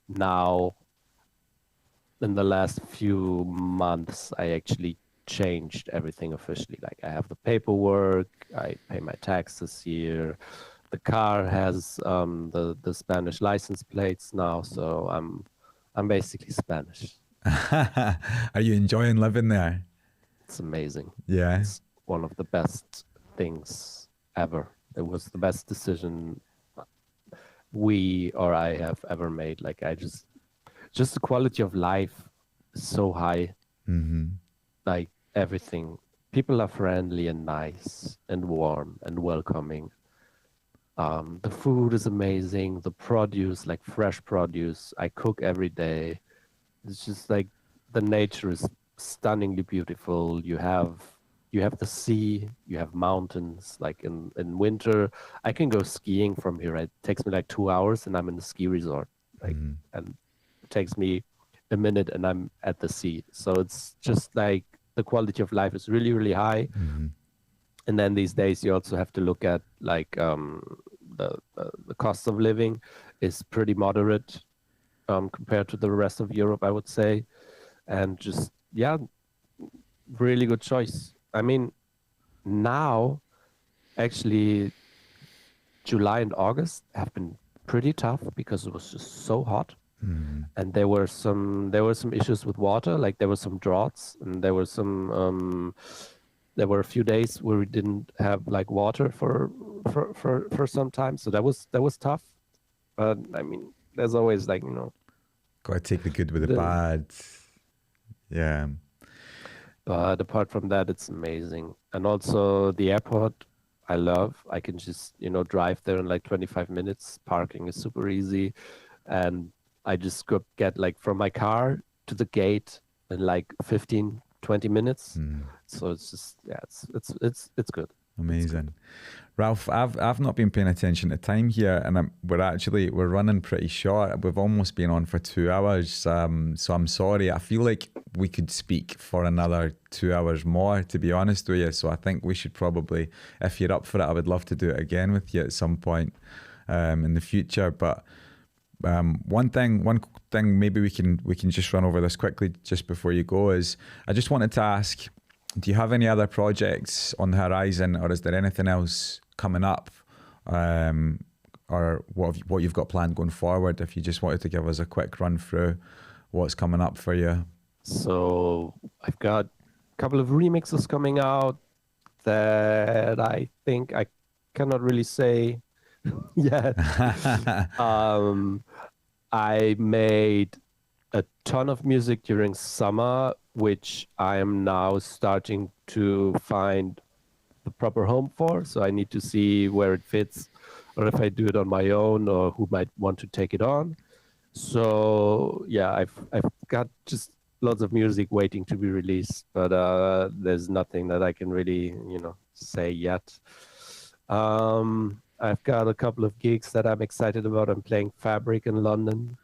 now in the last few months, I actually changed everything officially. Like I have the paperwork, I pay my taxes here. The car has the Spanish license plates now, so I'm basically Spanish. Are you enjoying living there? It's amazing. Yeah. It's one of the best things ever. It was the best decision I have ever made. Like just the quality of life is so high. Like everything. People are friendly and nice and warm and welcoming. The food is amazing. The produce, like fresh produce, I cook every day. It's just like the nature is stunningly beautiful. You have the sea, you have mountains. Like in winter, I can go skiing from here. It takes me like 2 hours and I'm in the ski resort. Like and it takes me a minute and I'm at the sea. So it's just like the quality of life is really, really high. And then these days you also have to look at like the cost of living is pretty moderate compared to the rest of Europe, I would say. And just, really good choice. I mean, now actually July and August have been pretty tough because it was just so hot. And there were some issues with water, like there were some droughts and there were a few days where we didn't have like water for some time. So that was tough. But I mean, there's always like, got to take the good with the bad. Yeah. But apart from that, it's amazing. And also the airport, I love. I can just, drive there in like 25 minutes. Parking is super easy. And I just get like from my car to the gate in like 15, 20 minutes. So it's just, it's good. Amazing. Ralph, I've not been paying attention to time here, and we're running pretty short. We've almost been on for 2 hours, so I'm sorry. I feel like we could speak for another 2 hours more, to be honest with you. So I think we should probably, if you're up for it, I would love to do it again with you at some point in the future. But one thing maybe we can just run over this quickly just before you go is I just wanted to ask, do you have any other projects on the horizon, or is there anything else coming up, or what you've got planned going forward? If you just wanted to give us a quick run through what's coming up for you. So I've got a couple of remixes coming out that I think I cannot really say yet. I made a ton of music during summer, which I am now starting to find the proper home for. So I need to see where it fits, or if I do it on my own, or who might want to take it on. So yeah, I've got just lots of music waiting to be released, but there's nothing that I can really, say yet. I've got a couple of gigs that I'm excited about. I'm playing Fabric in London,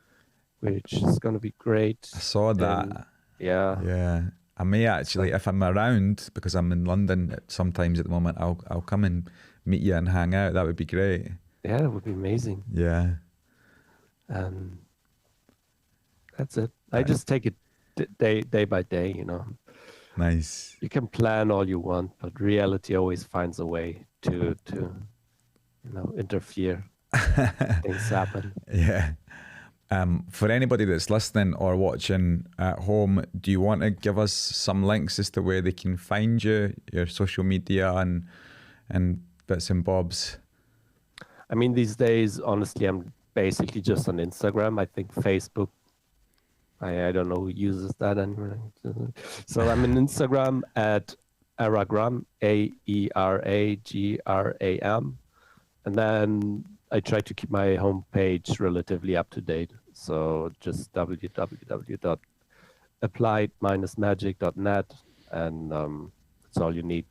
which is going to be great. I saw that. Yeah. I may actually, if I'm around, because I'm in London sometimes at the moment, I'll come and meet you and hang out. That would be great. Yeah, it would be amazing. Yeah. That's it. I just take it day by day, you know. Nice. You can plan all you want, but reality always finds a way to you know, interfere. Things happen. Yeah. For anybody that's listening or watching at home, do you want to give us some links as to where they can find you, your social media and bits and bobs? I mean, these days, honestly, I'm basically just on Instagram. I think Facebook, I don't know who uses that anymore. So I'm on Instagram at Aeragram, AERAGRAM. And then I try to keep my homepage relatively up to date. So just www.applied-magic.net, and that's all you need.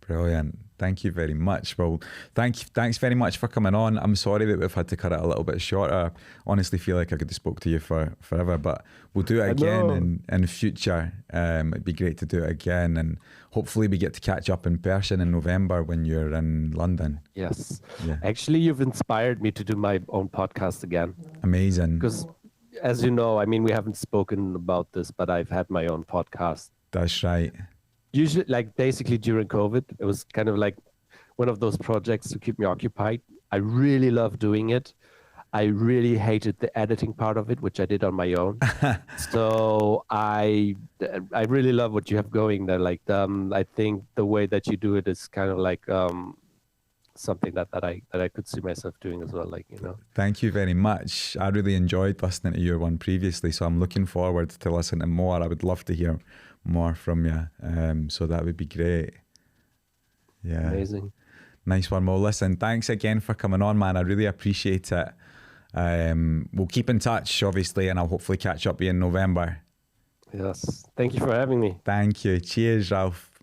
Brilliant. Thank you very much. Well, thanks very much for coming on. I'm sorry that we've had to cut it a little bit shorter. I honestly feel like I could have spoke to you for forever, but we'll do it again in the future. It'd be great to do it again, and hopefully we get to catch up in person in November when you're in London. Yes. Yeah. Actually, you've inspired me to do my own podcast again. Amazing. Because, as you know, I mean, we haven't spoken about this, but I've had my own podcast. That's right. Usually, like basically during COVID, it was kind of like one of those projects to keep me occupied. I really love doing it. I really hated the editing part of it, which I did on my own. So I really love what you have going there. Like, I think the way that you do it is kind of like something that I could see myself doing as well. Like, you know. Thank you very much. I really enjoyed listening to your one previously, so I'm looking forward to listening to more. I would love to hear more from you. So that would be great. Yeah. Amazing. Nice one. Well, listen, thanks again for coming on, man. I really appreciate it. We'll keep in touch, obviously, and I'll hopefully catch up with you in November. Yes. Thank you for having me. Thank you. Cheers, Ralph.